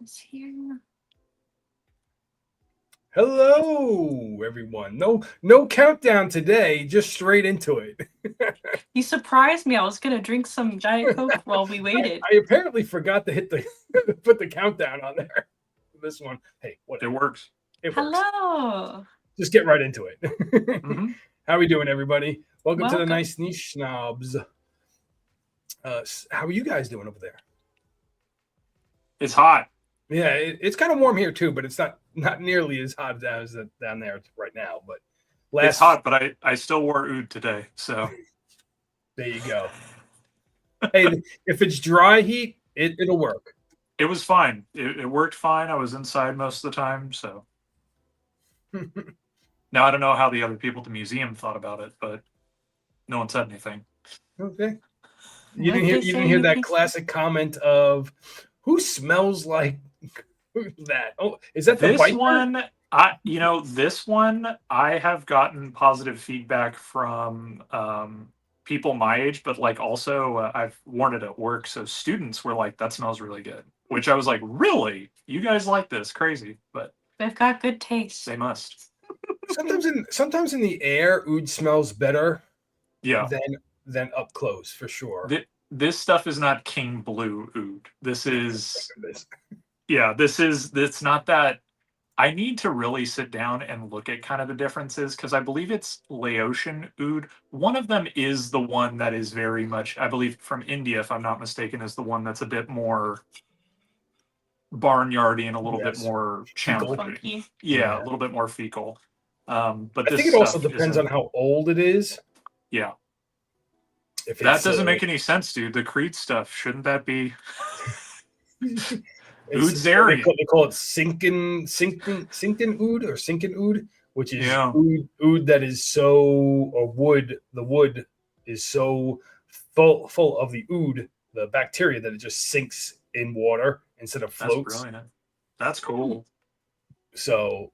This here. Hello, everyone. No countdown today. Just straight into it. You surprised me. I was gonna drink some Diet Coke while we waited. I apparently forgot to hit the put the countdown on there. This one. Hey, It whatever. works. It works. Hello. Just get right into it. Mm-hmm. How we doing, everybody? Welcome to the Welcome. Nice Niche Snobs. How are you guys doing over there? It's hot. Yeah, it's kind of warm here too, but it's not nearly as hot as down there right now. But It's hot, but I still wore oud today. So there you go. Hey, if it's dry heat, it'll work. it was fine. It worked fine. I was inside most of the time. So now I don't know how the other people at the museum thought about it, but no one said anything. Okay. What You they didn't say hear you that can- classic comment of who smells like that? Oh, is that the This Viper? one, this one, I have gotten positive feedback from people my age, but like also I've worn it at work. So students were like, "That smells really good," which I was like, "Really? You guys like this? Crazy!" But They've got good taste. they must. Sometimes in the air, oud smells better Yeah. than up close for sure. This stuff is not King Blue oud. This is This. it's not that. I need to really sit down and look at kind of the differences because I believe it's Laotian oud. One of them is the one that is very much, I believe, from India, if I'm not mistaken, is the one that's a bit more barnyardy and a little bit Yes. more Fecal. Funky. Yeah, Yeah. a little bit more fecal. But I this think it also stuff depends isn't- on how old it is. Yeah, If that it's, doesn't make any sense, dude. The Creed stuff shouldn't that be? It's, Oud's Aryan. they call it sinkin oud or sinkin oud, which is Yeah. oud that is so, or wood. The wood is so full of the oud, the bacteria, that it just sinks in water instead of That's floats. brilliant. That's cool. So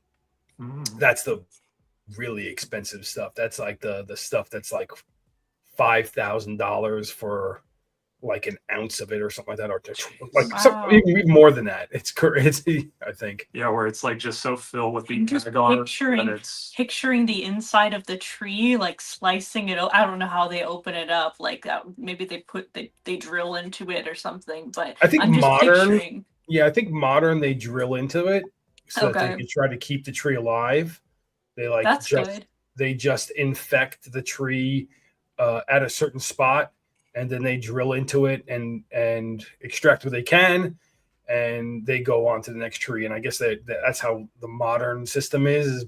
Mm. that's the really expensive stuff. That's like the stuff that's like $5,000 for like an ounce of it or something like that, or like Wow. even more than that. It's crazy, I think. Yeah, where it's like just so filled with the I'm just agar picturing- that it's Picturing the inside of the tree, like slicing it. I don't know how they open it up. Like that, maybe they drill into it or something. But I think I'm just modern- picturing. Yeah, I think modern they drill into it so that they Okay. can try to keep the tree alive. They like That's just good. they just infect the tree at a certain spot, and then they drill into it and extract what they can, and they go on to the next tree. And I guess that's how the modern system is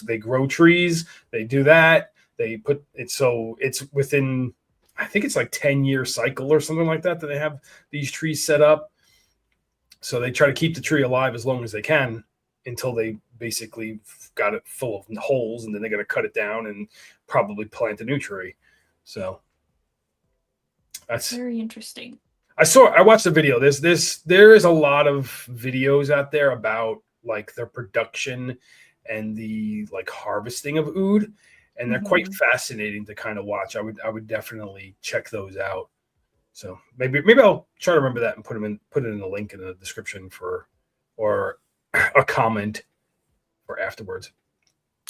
they grow trees, they do that, they put it so it's within, I think it's like 10-year cycle or something like that they have these trees set up. So they try to keep the tree alive as long as they can until they basically got it full of holes, and then they got to cut it down and probably plant a new tree. So that's Very interesting. I watched the video. There is a lot of videos out there about like their production and the like harvesting of oud, and they're quite fascinating to kind of watch. I would definitely check those out. So maybe I'll try to remember that and put it in the link in the description or a comment for afterwards.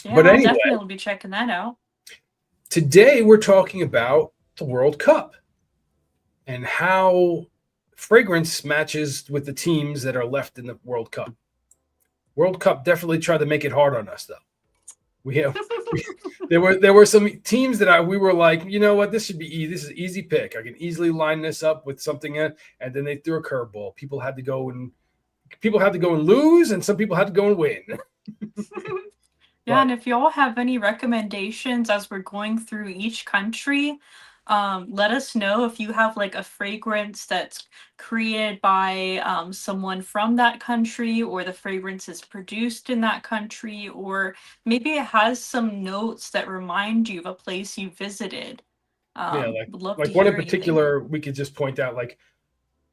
Yeah, But I'll anyway, definitely be checking that out. today we're talking about the World Cup and how fragrance matches with the teams that are left in the World Cup. World Cup definitely tried to make it hard on us, though. There were some teams that we were like, you know what, this should be easy. This is an easy pick. I can easily line this up with something, and then they threw a curveball. People had to go and lose, and some people had to go and win. Yeah, and if y'all have any recommendations as we're going through each country, let us know if you have like a fragrance that's created by someone from that country, or the fragrance is produced in that country, or maybe it has some notes that remind you of a place you visited. Yeah, would love like to one in hear anything. particular, we could just point out, like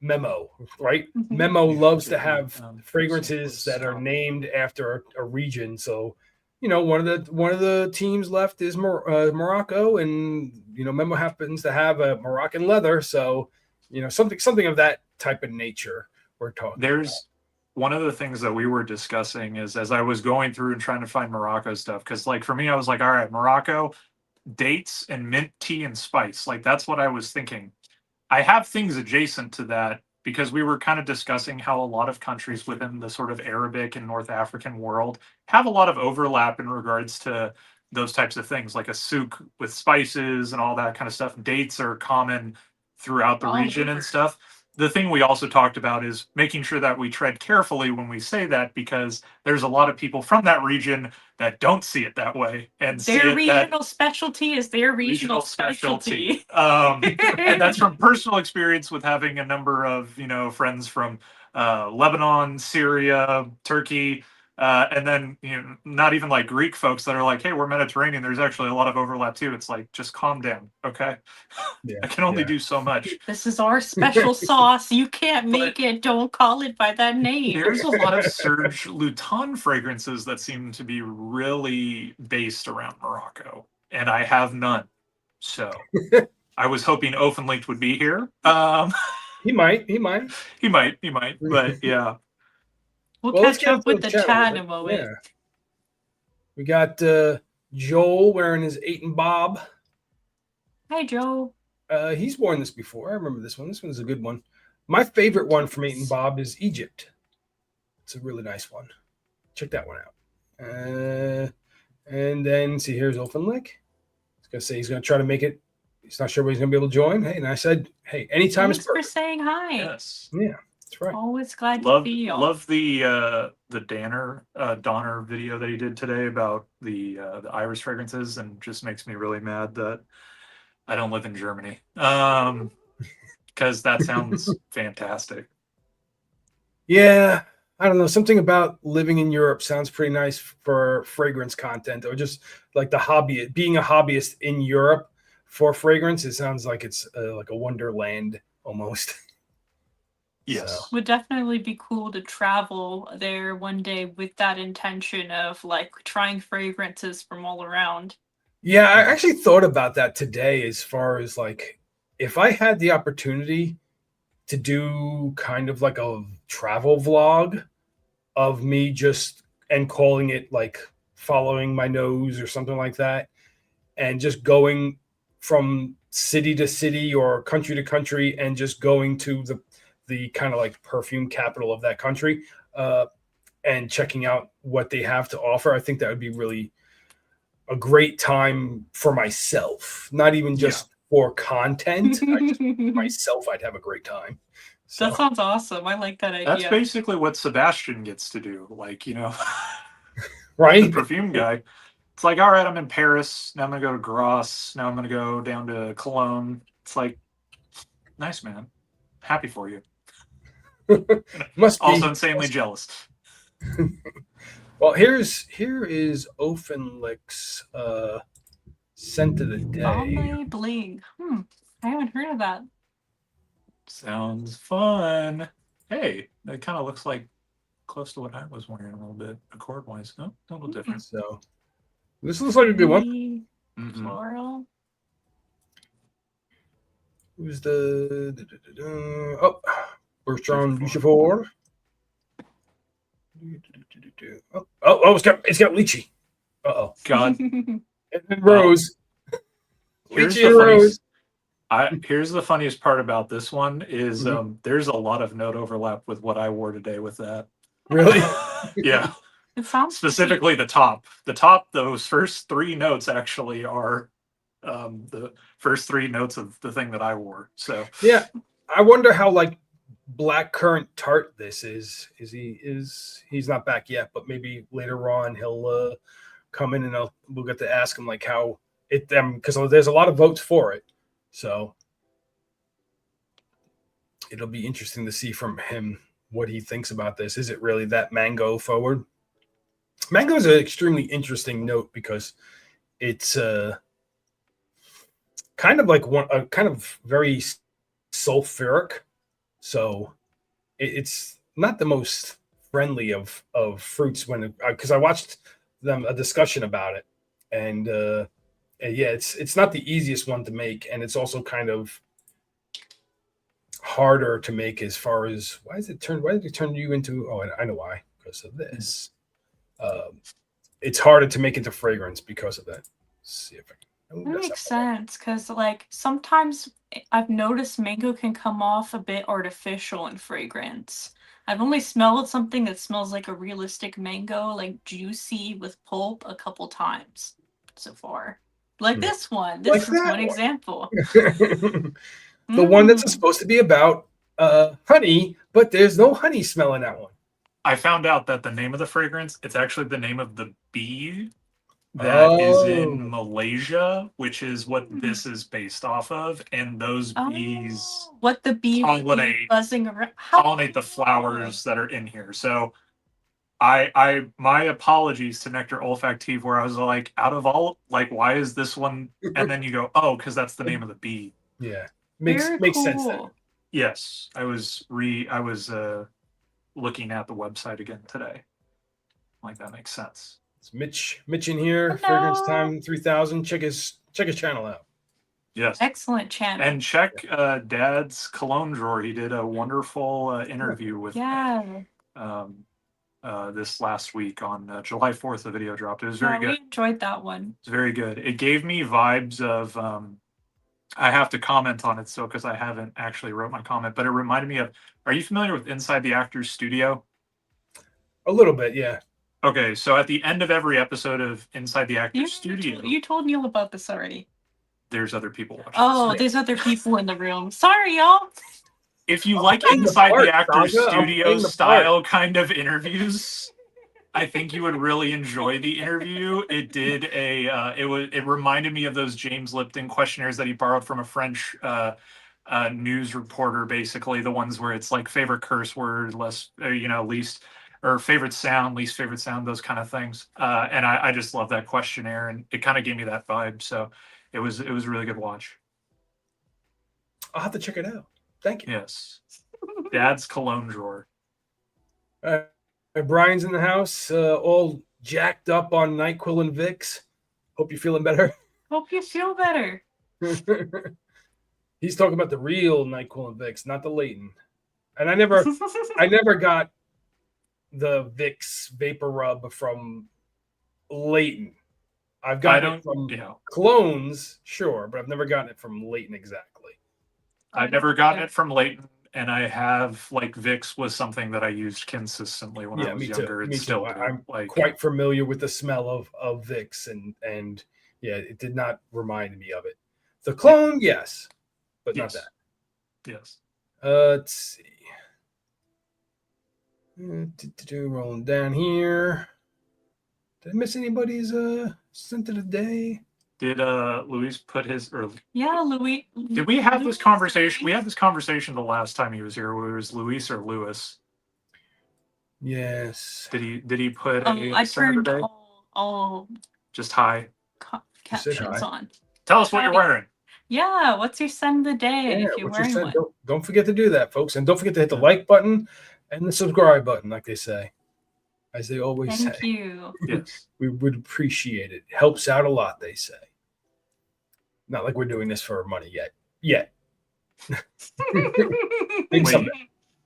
Memo, right? Mhm. Memo loves to have fragrances that are named after a region. So, you know, one of the teams left is Morocco, and you know, Memo happens to have a Moroccan leather. So, you know, something of that type of nature we're talking. one of the things that we were discussing is as I was going through and trying to find Morocco stuff, because like for me, I was like, all right, Morocco, dates and mint tea and spice. Like that's what I was thinking. I have things adjacent to that because we were kind of discussing how a lot of countries within the sort of Arabic and North African world have a lot of overlap in regards to those types of things, like a souk with spices and all that kind of stuff. Dates are common throughout the All region and over. stuff. The thing we also talked about is making sure that we tread carefully when we say that because there's a lot of people from that region that don't see it that way and see Their it that regional specialty is their regional specialty. and that's from personal experience with having a number of friends from Lebanon, Syria, Turkey, and then not even like Greek folks that are like, hey, we're Mediterranean. There's actually a lot of overlap too. It's like, just calm down, okay? Yeah, I can only yeah. do so much. This is our special sauce. You can't make But it. Don't call it by that name. there's a lot of Serge Luton fragrances that seem to be really based around Morocco, and I have none. So I was hoping Openlinked would be here. He might. He might. He might, but yeah. We'll Well, let's catch get up into with the chat chat in bit. a moment. Yeah. We got Joel wearing his 8 and Bob. Hi, Joe. He's worn this before. I remember this one. This one's a good one. My favorite one from 8 and Bob is Egypt. It's a really nice one. Check that one out. And then see, here's Openlick. He's gonna say he's gonna try to make it. He's not sure when he's gonna be able to join. Hey, and I said, hey, anytime is Thanks for perfect. saying hi. Yes. Yeah, that's right. Always glad Love to see you. love the Donner video that he did today about the iris fragrances, and just makes me really mad that I don't live in Germany. Because that sounds fantastic. Yeah, I don't know. Something about living in Europe sounds pretty nice for fragrance content, or just like being a hobbyist in Europe for fragrance. It sounds like it's like a wonderland almost. Yes. So. Would definitely be cool to travel there one day with that intention of like trying fragrances from all around. Yeah, I actually thought about that today as far as like if I had the opportunity to do kind of like a travel vlog of me just and calling it like following my nose or something like that, and just going from city to city or country to country and just going to the kind of like perfume capital of that country and checking out what they have to offer. I think that would be really a great time for myself, not even just for content. Myself, I'd have a great time. So. That sounds awesome. I like that idea. That's basically what Sebastian gets to do. Like, right? The perfume guy. It's like, all right, I'm in Paris. Now I'm going to go to Grasse. Now I'm going to go down to Cologne. It's like, nice, man. Happy for you. Must be. Also insanely jealous. Well, here is Openlick's scent of the day. Balmain Bling. I haven't heard of that. Sounds fun. Hey, that kind of looks like close to what I was wearing a little bit, accord-wise. No, a little different. So this looks like a good one. Floral. Who's the Bertrand Duchefort. Oh, it's got lychee. God. And Rose. Here's Lychee and Rose. Here's the funniest part about this one is there's a lot of note overlap with what I wore today with that. Really? Yeah. It sounds specifically the top. The top, those first 3 notes actually are the first 3 notes of the thing that I wore. So yeah, I wonder how like black currant tart this is. He's not back yet, but maybe later on he'll come in and we'll get to ask him like how it because there's a lot of votes for it. So it'll be interesting to see from him what he thinks about this. Is it really that mango forward? Mango is an extremely interesting note because it's kind of like kind of very sulfuric. So it's not the most friendly of fruits because I watched a discussion about it, and yeah, it's not the easiest one to make, and it's also kind of harder to make as far as why did it turn you into? Oh, I know why, because of this. It's harder to make into fragrance because of that. Let's see if I can. That makes sense, because like sometimes I've noticed mango can come off a bit artificial in fragrance. I've only smelled something that smells like a realistic mango, like juicy with pulp, a couple times so far. Like this one. This Like is that one one. example. The one that's Mm. supposed to be about honey, but there's no honey smell in that one. I found out that the name of the fragrance, it's actually the name of the bee that is in Malaysia, which is what this is based off of. And those bees what the bee would be pollinate buzzing around. pollinate the flowers that are in here. So I my apologies to Nectar Olfactive, where I was like, out of all, like, why is this one? And then you go, oh, because that's the name of the bee. Yeah, Very makes cool. sense then. Yes, I was looking at the website again today. Like, that makes sense. It's Mitch in here. Hello. Fragrance Time 3000. Check his channel out. Yes, excellent channel. And check Dad's cologne drawer. He did a wonderful interview with this last week on July 4th. The video dropped. It was very good. We enjoyed that one. It's very good. It gave me vibes of. I have to comment on it still because I haven't actually wrote my comment, but it reminded me of. Are you familiar with Inside the Actors Studio? A little bit, yeah. Okay, so at the end of every episode of Inside the Actors Studio, you told Neil about this already. There's other people watching. Oh, there's other people in the room. Sorry, y'all. If you like Inside the Actors Studio style kind of interviews, I think you would really enjoy the interview. It did it reminded me of those James Lipton questionnaires that he borrowed from a French news reporter, basically the ones where it's like favorite curse word, least, or favorite sound, least favorite sound, those kind of things. And I just love that questionnaire, and it kind of gave me that vibe. So it was a really good watch. I'll have to check it out. Thank you. Yes. Dad's cologne drawer. Brian's in the house, all jacked up on NyQuil and Vicks. Hope you're feeling better. Hope you feel better. He's talking about the real NyQuil and Vicks, not the Layton. And I never got the Vicks Vapor Rub from Layton. I've gotten it from clones, sure, but I've never gotten it from Layton exactly. I've never gotten it from Layton, and I have, like, Vicks was something that I used consistently when I was younger. Me too. I'm quite familiar with the smell of Vicks, and yeah, it did not remind me of it. The clone, yes, but not that. Yes. Let's see. Rolling down here. Did I miss anybody's scent of the day? Did Luis put his Louis? Did we have this conversation? We had this conversation the last time he was here. Whether it was Luis or Lewis. Yes. Did he put? I turned all just high captions on. Tell us what you're wearing. Yeah, what's your scent of the day if you're wearing one? Don't forget to do that, folks, and don't forget to hit the like button and the subscribe button, like they say, as they always say. Thank you. Yes, we would appreciate it. Helps out a lot, they say. Not like we're doing this for money yet. Wait,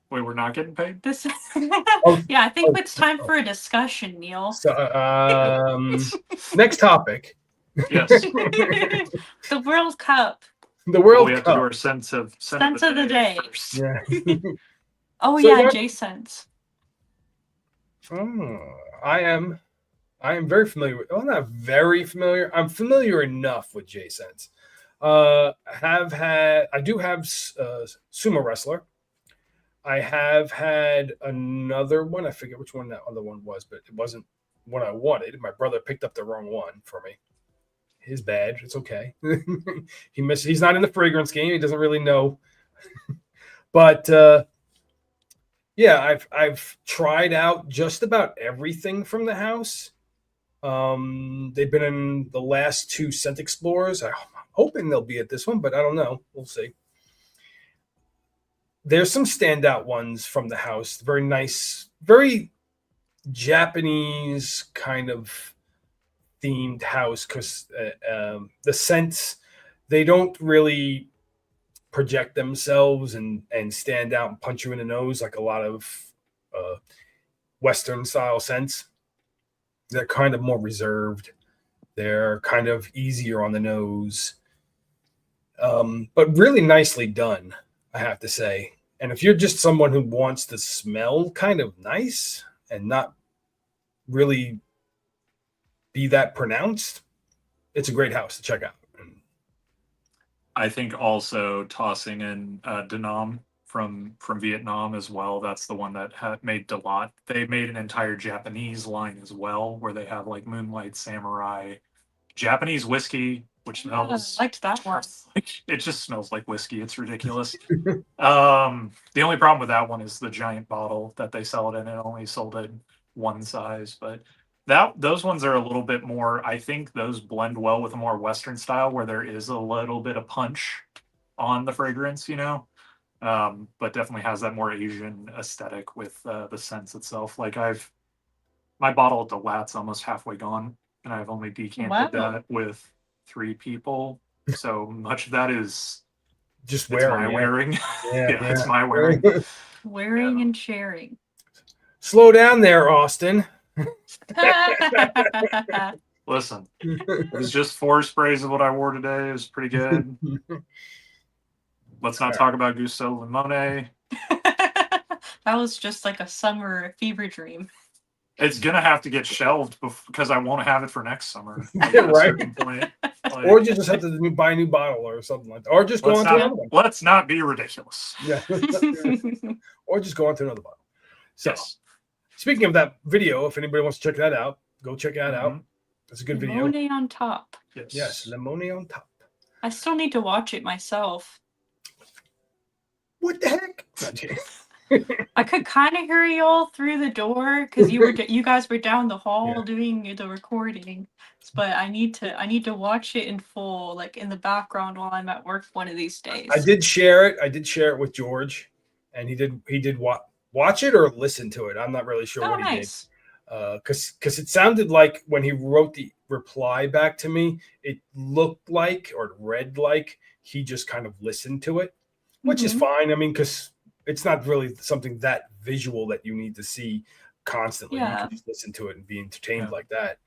we're not getting paid? Yeah, I think it's time for a discussion, Neil. So, next topic. Yes. The World Cup. The World Cup. We have to do our sense of the day first. Yeah. J-Sense. Oh, I am very familiar with. Well, not very familiar. I'm familiar enough with J-Sense. I do have sumo wrestler. I have had another one. I forget which one that other one was, but it wasn't what I wanted. My brother picked up the wrong one for me. His badge. It's okay. He's not in the fragrance game. He doesn't really know. But yeah, I've tried out just about everything from the house. They've been in the last two Scent Explorers. I'm hoping they'll be at this one, but I don't know. We'll see. There's some standout ones from the house. Very nice, very Japanese kind of themed house, because the scents, they don't really project themselves and stand out and punch you in the nose like a lot of Western style scents. They're kind of more reserved. They're kind of easier on the nose, but really nicely done, I have to say. And if you're just someone who wants to smell kind of nice and not really be that pronounced, it's a great house to check out. I think also tossing in Da Nam from Vietnam as well. That's the one that made Dalat. They made an entire Japanese line as well, where they have like Moonlight Samurai, Japanese whiskey, which smells. I liked that one. It just smells like whiskey. It's ridiculous. The only problem with that one is the giant bottle that they sell it in. It only sold it one size, but those ones are a little bit more. I think those blend well with a more Western style, where there is a little bit of punch on the fragrance, but definitely has that more Asian aesthetic with the scents itself. Like my bottle of Delat's almost halfway gone, and I've only decanted that with 3 people. So much of that is just wearing. Yeah, It's my wearing. Wearing and sharing. Slow down there, Austin. Listen, it was just 4 sprays of what I wore today. It was pretty good. Let's not talk about Gusto Limone. That was just like a summer fever dream. It's gonna have to get shelved because I won't have it for next summer. Right. Point. Like, or you just have to buy a new bottle or something like that. Or just go on to another one. Let's not be ridiculous. Yeah. Or just go on to another bottle. So, yes. Speaking of that video, if anybody wants to check that out, go check that out. It's a good video. Limone on top. Yes, Limone on top. I still need to watch it myself. What the heck? I could kind of hear y'all through the door because you guys were down the hall doing the recording, but I need to watch it in full, like in the background while I'm at work one of these days. I did share it with George, and he did watch it or listen to it. I'm not really sure what he did. Because it sounded like when he wrote the reply back to me, it looked like or read like he just kind of listened to it, which is fine. I mean, because it's not really something that visual that you need to see constantly. Yeah. You can just listen to it and be entertained like that.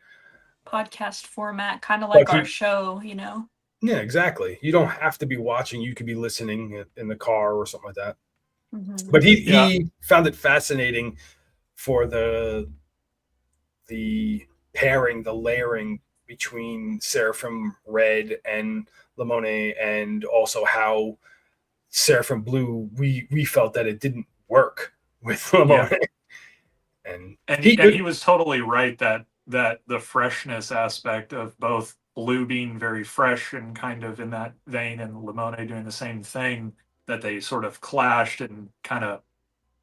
Podcast format, kind of like our show, Yeah, exactly. You don't have to be watching. You could be listening in the car or something like that. But he found it fascinating for the pairing, the layering between Seraphim Red and Limone, and also how Seraphim Blue, we felt that it didn't work with Limone. Yeah. And he was totally right that the freshness aspect of both Blue being very fresh and kind of in that vein, and Limone doing the same thing, that they sort of clashed and kind of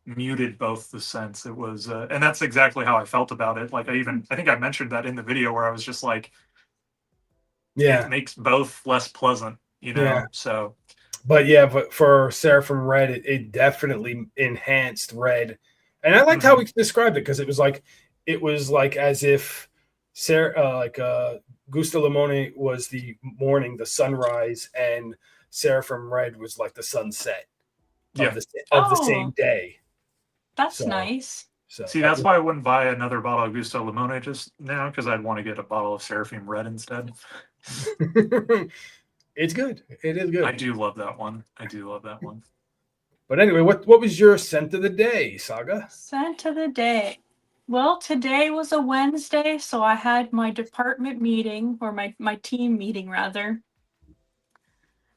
muted both the scents. It was and that's exactly how I felt about it. Like I think I mentioned that in the video, where I was just like, it makes both less pleasant, so. But for Seraphim Red, it definitely enhanced Red. And I liked how he described it, because it was like as if Gusto Limone was the morning, the sunrise, and Seraphim Red was like the sunset of the same day. That's nice. So see, that's why I wouldn't buy another bottle of Gusto Limone just now, because I'd want to get a bottle of Seraphim Red instead. It's good. It is good. I do love that one. But anyway, what was your scent of the day, Saga? Scent of the day. Well, today was a Wednesday, so I had my department meeting, or my team meeting rather.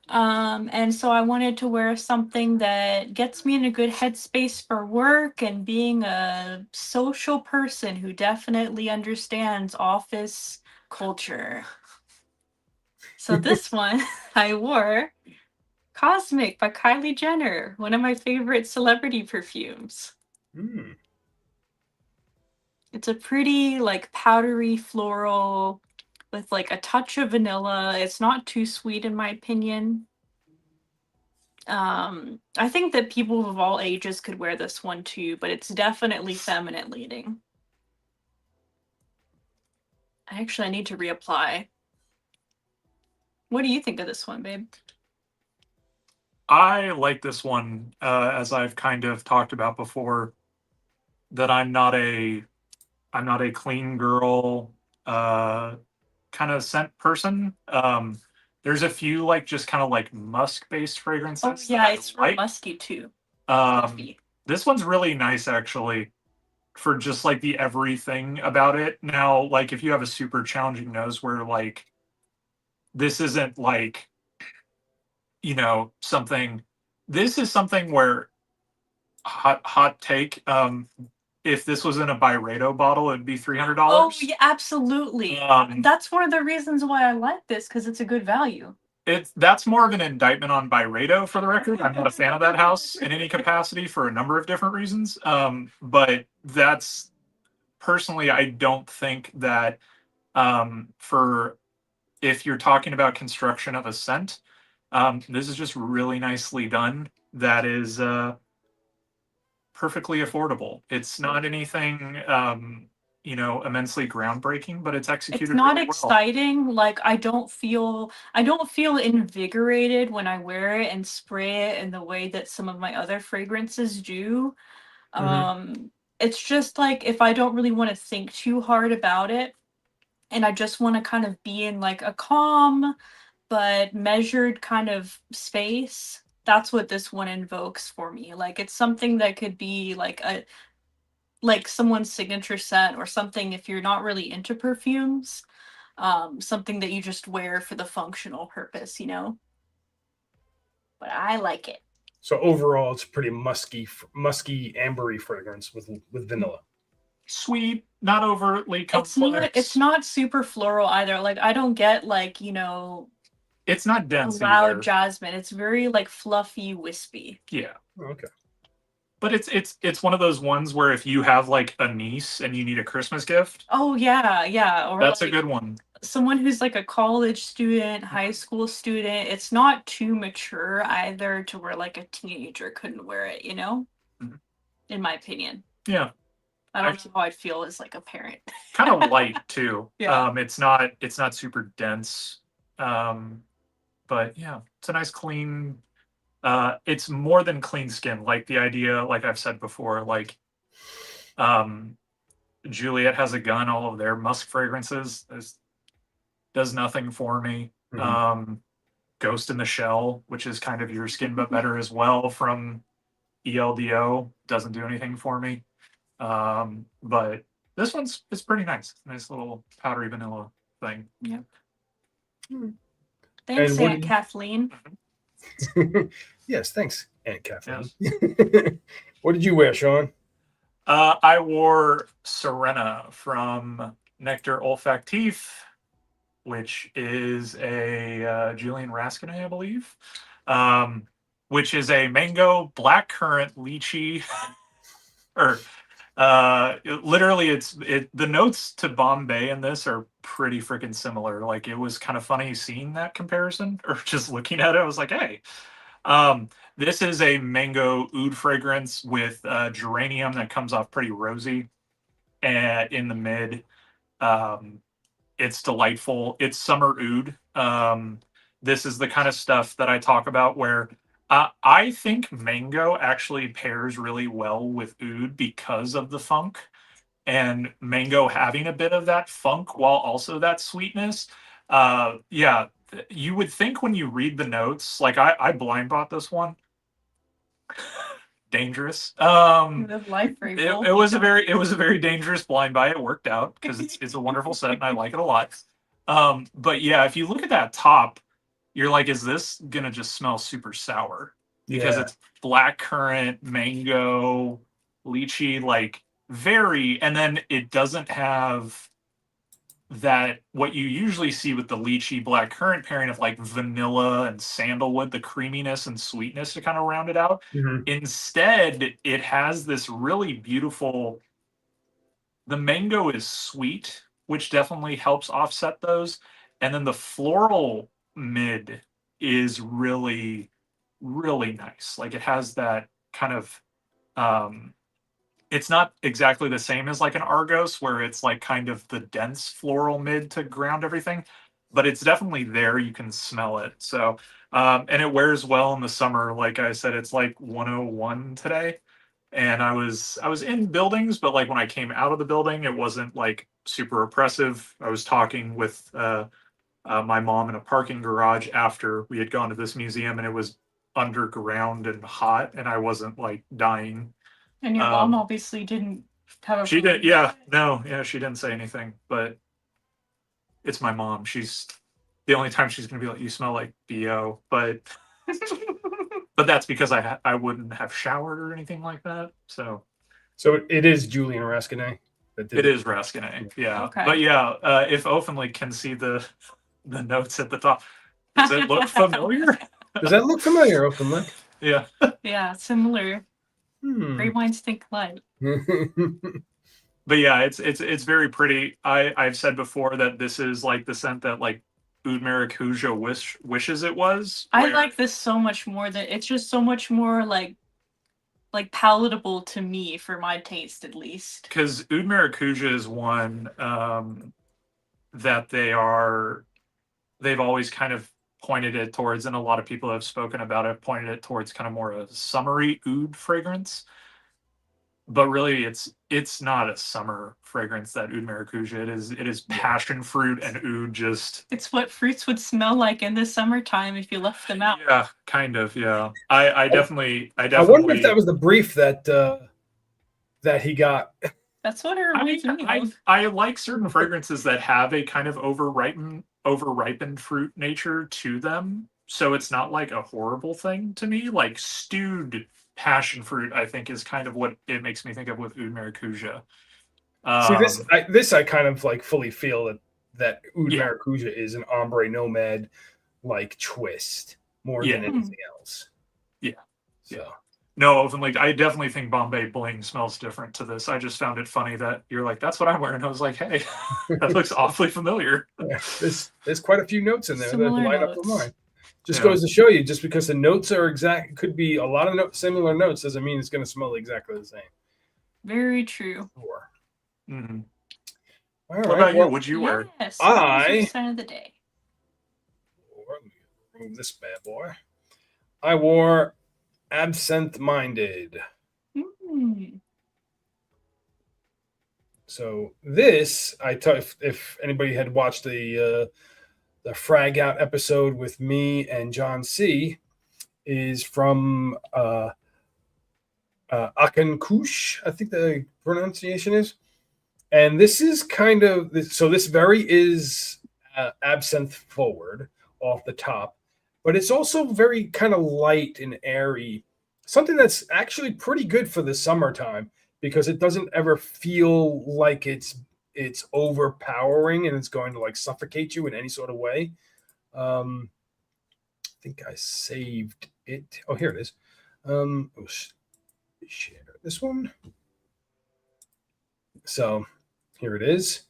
And so I wanted to wear something that gets me in a good headspace for work, and being a social person who definitely understands office culture. So this one I wore, Cosmic by Kylie Jenner, one of my favorite celebrity perfumes. It's a pretty like powdery floral with like a touch of vanilla. It's not too sweet in my opinion. I think that people of all ages could wear this one too, but it's definitely feminine leaning. I need to reapply. What do you think of this one, babe? I like this one, as I've kind of talked about before, that I'm not a clean girl kind of scent person. There's a few like just kind of like musk based Oh fragrances that yeah, I it's real like. musky too. Um, Fluffy. this one's really nice actually for just like the everything about it. Now, like if you have a super challenging nose where like this isn't like, something, this is something where hot take. If this was in a Byredo bottle, it'd be Oh $300. yeah, absolutely. That's one of the reasons why I like this because it's a good value. That's more of an indictment on Byredo, for the record. I'm not a fan of that house in any capacity for a number of different reasons. But that's personally, I don't think that for if you're talking about construction of a scent, this is just really nicely done. That is perfectly affordable. It's not anything immensely groundbreaking, but it's It's executed not really well. exciting. Like I don't feel invigorated when I wear it and spray it in the way that some of my other fragrances do. Mhm. It's just like if I don't really want to think too hard about it and I just want to kind of be in like a calm but measured kind of space. That's what this one invokes for me. Like it's something that could be like someone's signature scent or something if you're not really into perfumes. Something that you just wear for the functional purpose. But I like it. So overall, it's a pretty musky, ambery fragrance with vanilla. Sweet, not overtly It's complex. not super floral either. Like I don't get like, It's not dense loud either. jasmine. It's very like fluffy, wispy. Yeah. Oh, okay. But it's one of those ones where if you have like a niece and you need a Christmas gift, Oh yeah, yeah. Or that's a like good one. someone who's like a college student, high school student. It's not too mature either to where like a teenager couldn't wear it, Mhm. in my opinion. Yeah. I don't know how I'd feel as like a parent. Kind of light too. Yeah. It's not super dense. Um, but yeah, it's a nice clean it's more than clean skin. Like the idea, like I've said before, like um Juliet has a gun, all of their musk fragrances does nothing for me. Mhm. Ghost in the Shell, which is kind of your skin but better as well from ELDO, doesn't do anything for me. But this one's it's pretty nice. Nice little powdery vanilla thing. Yep. And Thanks, what Aunt did Kathleen. yes, thanks, Aunt Kathleen. Yes. What did you wear, Sean? I wore Serena from Nectar Olfactif, which is a Julian Raskin, I believe, which is a mango, blackcurrant, lychee, or literally the notes to Bombay in this are pretty freaking similar. Like it was kind of funny seeing that comparison or just looking at it. I was like, hey, this is a mango oud fragrance with geranium that comes off pretty rosy and in the mid. Um, it's delightful. It's summer oud. This is the kind of stuff that I talk about where I think mango actually pairs really well with oud because of the funk and mango having a bit of that funk while also that sweetness. Yeah, you would think when you read the notes, like I blind bought this one. Dangerous. Live life very It was a very dangerous blind buy. It worked out because it's a wonderful set and I like it a lot. But yeah, if you look at that top, you're like, is this gonna just smell super sour? Because Yeah. it's black currant, mango, lychee, like very, and then it doesn't have that what you usually see with the lychee black currant pairing of like vanilla and sandalwood, the creaminess and sweetness to kind of round it out. Mhm. Instead, it has this really beautiful, the mango is sweet, which definitely helps offset those. And then the floral mid is really, really nice. Like it has that kind of um it's not exactly the same as like an Argos where it's like kind of the dense floral mid to ground everything. but it's definitely there. You can smell it. So, and it wears well in the summer. Like I said, it's like 101 today. And I was in buildings, but like when I came out of the building, it wasn't like super oppressive. I was talking with my mom in a parking garage after we had gone to this museum, and it was underground and hot, and I wasn't like dying. And your mom obviously didn't have a She did, problem yeah, with it. no, yeah, she didn't say anything, but it's my mom. She's the only time she's gonna be like, "You smell like bo," but but that's because I wouldn't have showered or anything like that. So it is Julian Raskinay that did it is Raskinay, yeah. Okay. But yeah, if Openly can see the notes at the top, does it look familiar? Does that look familiar, Openly? Yeah. Yeah, similar. Great minds think alike. But yeah, it's very pretty. I've said before that this is like the scent that like Oud Maracuja wishes it was. I like this so much more than it's just so much more like palatable to me for my taste at least. Because Oud Maracuja is one that they've always kind of pointed it towards, and a lot of people have spoken about it, pointed it towards kind of more a summery oud fragrance. But really, it's not a summer fragrance, that Oud Maracuja. It is passion fruit and oud. Just It's what fruits would smell like in the summertime if you left them out. yeah, kind of, yeah. I definitely I wonder if that was the brief that that he got. That's what it reminds me of. I like certain fragrances that have a kind of overripened fruit nature to them. So it's not like a horrible thing to me. Like stewed passion fruit, I think, is kind of what it makes me think of with Oud Maracuja. See, this I kind of like fully feel that Oud Yeah. Maracuja is an ombre nomad like twist more Yeah. than anything else. Yeah. So. Yeah. No, like I definitely think Bombay Bling smells different to this. I just found it funny that you're like, "That's what I'm wearing." I was like, "Hey, that looks awfully familiar." Yeah, there's quite a few notes in there Similar that line up notes. with mine. Just Yeah. goes to show you, just because the notes are exact, could be a lot of similar notes, doesn't mean it's going to smell exactly the same. Very true. Sure. Mm-hmm. All What right. about you? Well, What'd you wear? Yes. What was your scent of the day? let me remove this bad boy. I wore Absent Minded. Mm. So this, if anybody had watched the Frag Out episode with me and John C, is from Akankush, I think the pronunciation is. And this is kind of, so this very is absinthe forward off the top, but it's also very kind of light and airy. Something that's actually pretty good for the summertime because it doesn't ever feel like it's overpowering and it's going to like suffocate you in any sort of way. I think I saved it. Oh, here it is. Share this one. So here it is.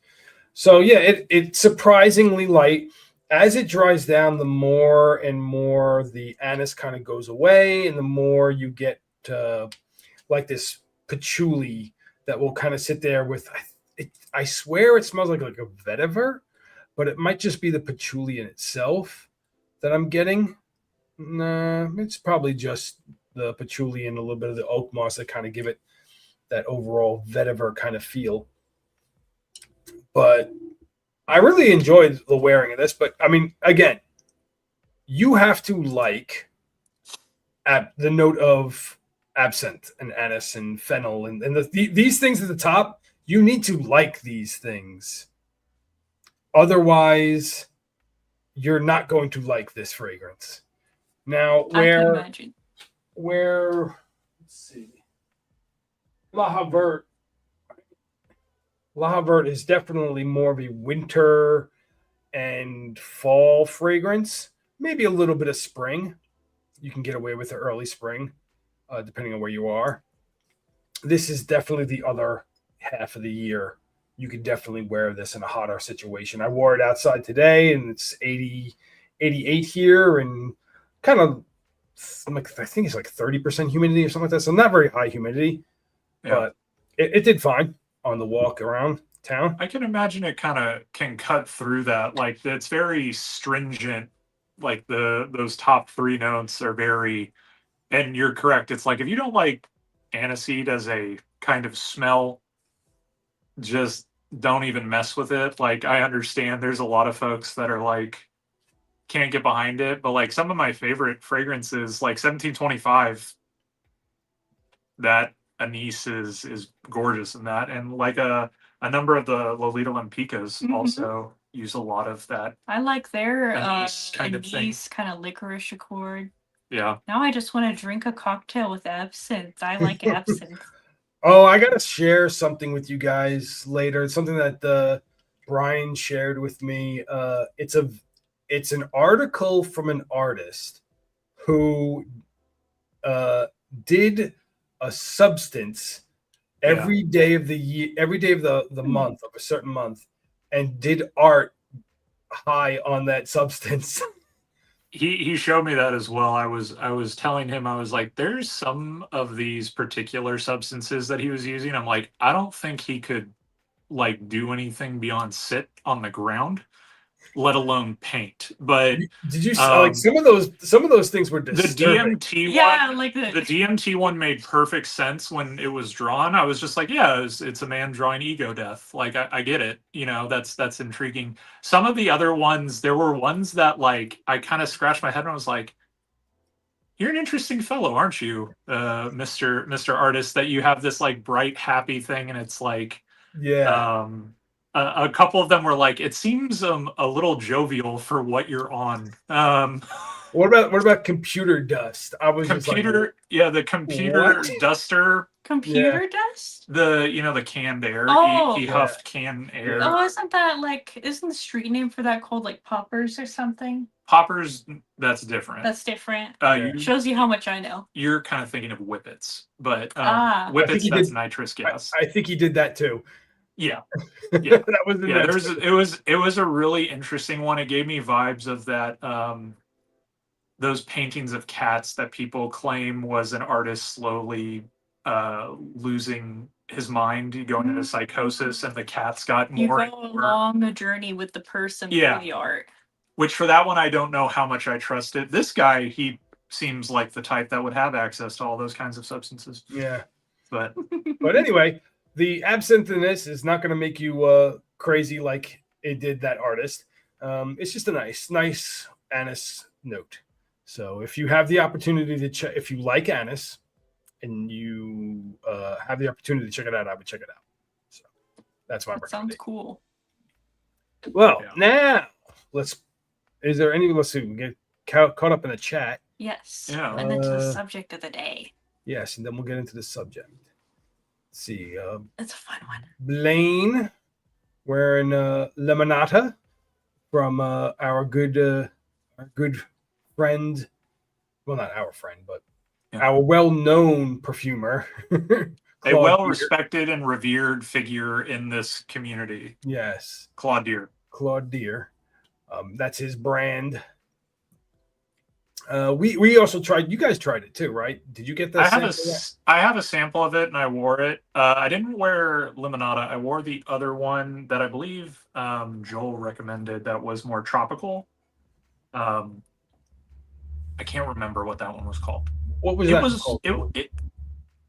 So yeah, it's surprisingly light. As it dries down, the more and more the anise kind of goes away, and the more you get like this patchouli that will kind of sit there with. I swear it smells like a vetiver, but it might just be the patchouli in itself that I'm getting. Nah, it's probably just the patchouli and a little bit of the oak moss that kind of give it that overall vetiver kind of feel. But I really enjoyed the wearing of this. But I mean, again, you have to like the note of absinthe and anise and fennel and these things at the top. You need to like these things. Otherwise, you're not going to like this fragrance. Now, I can imagine. Let's see. La Havert is definitely more of a winter and fall fragrance. Maybe a little bit of spring. You can get away with the early spring, depending on where you are. This is definitely the other half of the year. You could definitely wear this in a hotter situation. I wore it outside today, and it's 80, 88 here, and kind of, I think it's like 30% humidity or something like that. So not very high humidity, but it did fine on the walk around. town. I can imagine it kind of can cut through that. Like it's very stringent. Like those top three notes are very, and you're correct. It's like if you don't like aniseed as a kind of smell, just don't even mess with it. Like I understand there's a lot of folks that are like can't get behind it, but like some of my favorite fragrances, like 1725, that anise is gorgeous in that, and like a number of the Lolita Lempicas also use a lot of that. I like their Anise kind of thing. anise kind of licorice accord. Yeah. Now I just want to drink a cocktail with absinthe. I like absinthe. Oh, I gotta share something with you guys later. Something that Brian shared with me. It's an article from an artist who did a substance every day of the year, every day of the month of a certain month, and did art high on that substance. He showed me that as well. I was telling him, I was like, there's some of these particular substances that he was using. I'm like, I don't think he could like do anything beyond sit on the ground, let alone paint. But Did you like some of those things were disturbing. The DMT Yeah, one, like the DMT one made perfect sense when it was drawn. I was just like, yeah, it's a man drawing ego death. Like I get it. You know, that's intriguing. Some of the other ones, there were ones that like I kind of scratched my head and I was like, you're an interesting fellow, aren't you, Mr. Artist? That you have this like bright, happy thing, and it's like, Yeah. a couple of them were like, it seems a little jovial for what you're on. What about computer dust? I was Computer, just yeah, the computer what? duster, Computer dust? the canned air. Oh. He huffed canned air. Oh, isn't the street name for that called like poppers or something? Poppers, that's different. That's different. You, Shows you how much I know. You're kind of thinking of whippets, but Ah. whippets, that's nitrous gas. I think he did that too. Yeah. Yeah. That was the Yeah, next it was a really interesting one. It gave me vibes of that those paintings of cats that people claim was an artist slowly losing his mind, going into psychosis, and the cats got You more go along a journey with the person through the art. Which for that one, I don't know how much I trust it. This guy, he seems like the type that would have access to all those kinds of substances. Yeah. But anyway, the absinthe in this is not going to make you crazy like it did that artist. It's just a nice anise note. So if you have the opportunity to check, if you like anise and you have the opportunity to check it out, I would check it out. So that's my recommendation. Sounds cool. Well, now let's see, we get caught up in the chat. Yes. Yeah. And then to the subject of the day. Yes, and then we'll get into the subject. Let's see. It's a fun one. Blaine wearing Lemonata from our good friend. Well, not our friend, but our well-known perfumer. A well-respected and revered figure in this community. Yes. Claude Deer. Claude Deer. That's his brand. We also tried. You guys tried it too, right? Did you get that? I have a sample of it, and I wore it. I didn't wear Limonada. I wore the other one that I believe Joel recommended. That was more tropical. I can't remember what that one was called. What was that called? It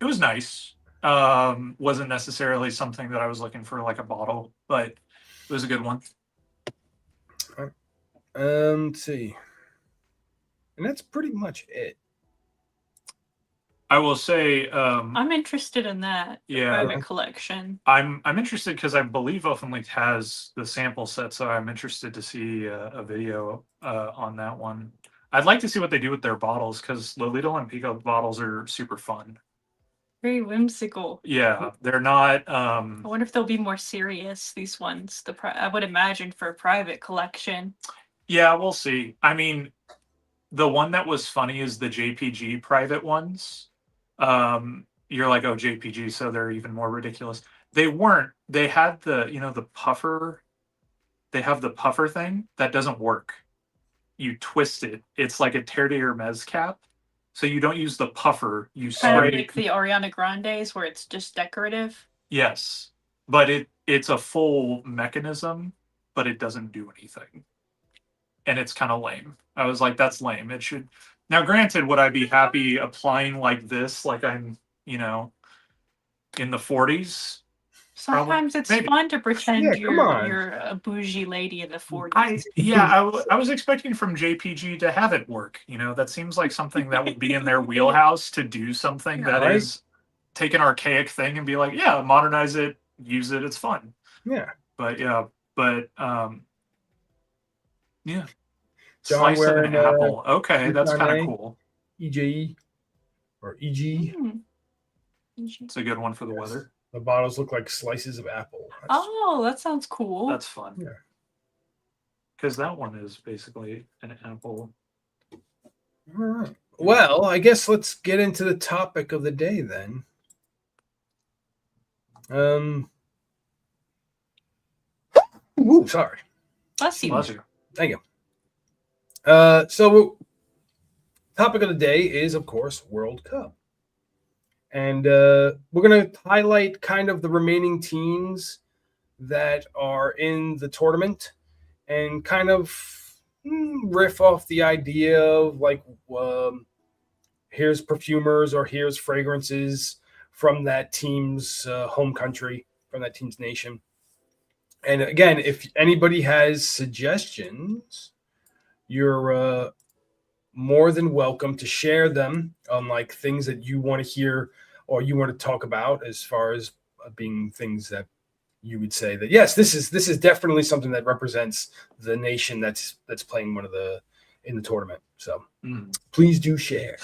was nice. Wasn't necessarily something that I was looking for, like a bottle, but it was a good one. Let's see. And that's pretty much it. I will say I'm interested in that private collection. I'm interested because I believe OpenLink has the sample set, so I'm interested to see a video on that one. I'd like to see what they do with their bottles because Lolita and Pico bottles are super fun. Very whimsical. Yeah, they're not. I wonder if they'll be more serious. These ones, I would imagine for a private collection. Yeah, we'll see. I mean, the one that was funny is the JPG private ones. You're like, oh, JPG, so they're even more ridiculous. They weren't. They had the puffer. They have the puffer thing that doesn't work. You twist it. It's like a Terre de Hermes cap. So you don't use the puffer. You spray. Kind of like the Ariana Grande's where it's just decorative. Yes, but it's a full mechanism, but it doesn't do anything. And it's kind of lame. I was like, that's lame. It should. Now, granted, would I be happy applying like this, like I'm, you know, in the 40s? Sometimes it's Maybe. fun to pretend Yeah, come on. you're a bougie lady in the 40s. I was expecting from JPG to have it work. You know, that seems like something that would be in their wheelhouse to do something Yeah, that right? is take an archaic thing and be like, yeah, modernize it, use it, it's fun. Yeah. But yeah, but yeah. John Slice of an wearing apple. Okay, that's kind of Buchanan cool. EJE or EG. Hmm. It's a good one for the Yes. weather. The bottles look like slices of apple. Oh, that sounds cool. That's fun. Yeah. Because that one is basically an apple. All right. Well, I guess let's get into the topic of the day then. Ooh, sorry. Bless you. Bless you. Thank you. So, topic of the day is, of course, World Cup. And we're going to highlight kind of the remaining teams that are in the tournament and kind of riff off the idea of like, here's perfumers or here's fragrances from that team's home country, from that team's nation. And again, if anybody has suggestions, you're more than welcome to share them on like things that you want to hear or you want to talk about, as far as being things that you would say that yes, this is definitely something that represents the nation that's playing in the tournament. So please do share.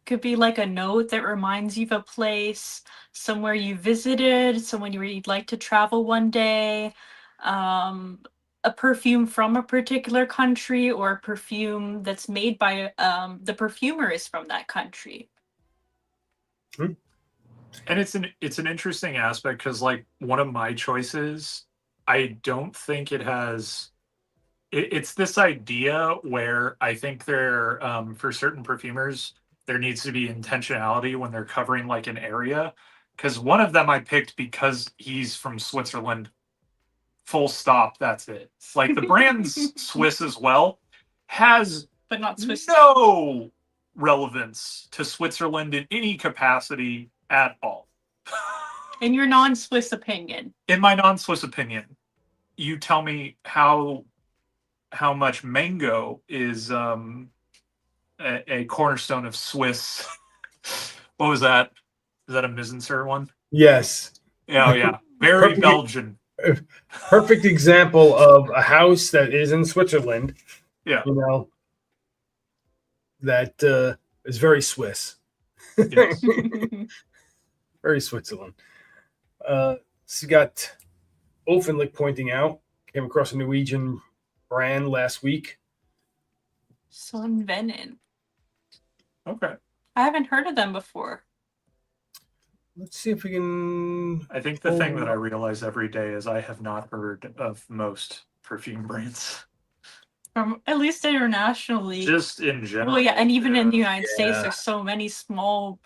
Could be like a note that reminds you of a place, somewhere you visited, someone where you'd like to travel one day, a perfume from a particular country, or a perfume that's made by the perfumer is from that country. And it's an interesting aspect because like one of my choices, I don't think it has. It's this idea where I think there for certain perfumers there needs to be intentionality when they're covering like an area. Because one of them I picked because he's from Switzerland. Full stop. That's it. Like the brand's Swiss as well, has But not Swiss. no relevance to Switzerland in any capacity at all. In your non-Swiss opinion. In my non-Swiss opinion, you tell me how much mango is a cornerstone of Swiss. What was that? Is that a Misenser one? Yes. Oh yeah, very Belgian. Perfect example of a house that is in Switzerland. Yeah, you know, that is very Swiss. yes. Very Switzerland. So you got Offenlich pointing out, came across a Norwegian brand last week. Sonnenvennen. Okay. I haven't heard of them before. Let's see if we can. I think the thing that I realize every day is I have not heard of most perfume brands. From at least internationally. Just in general. Well, yeah, and even in the United States, there's so many small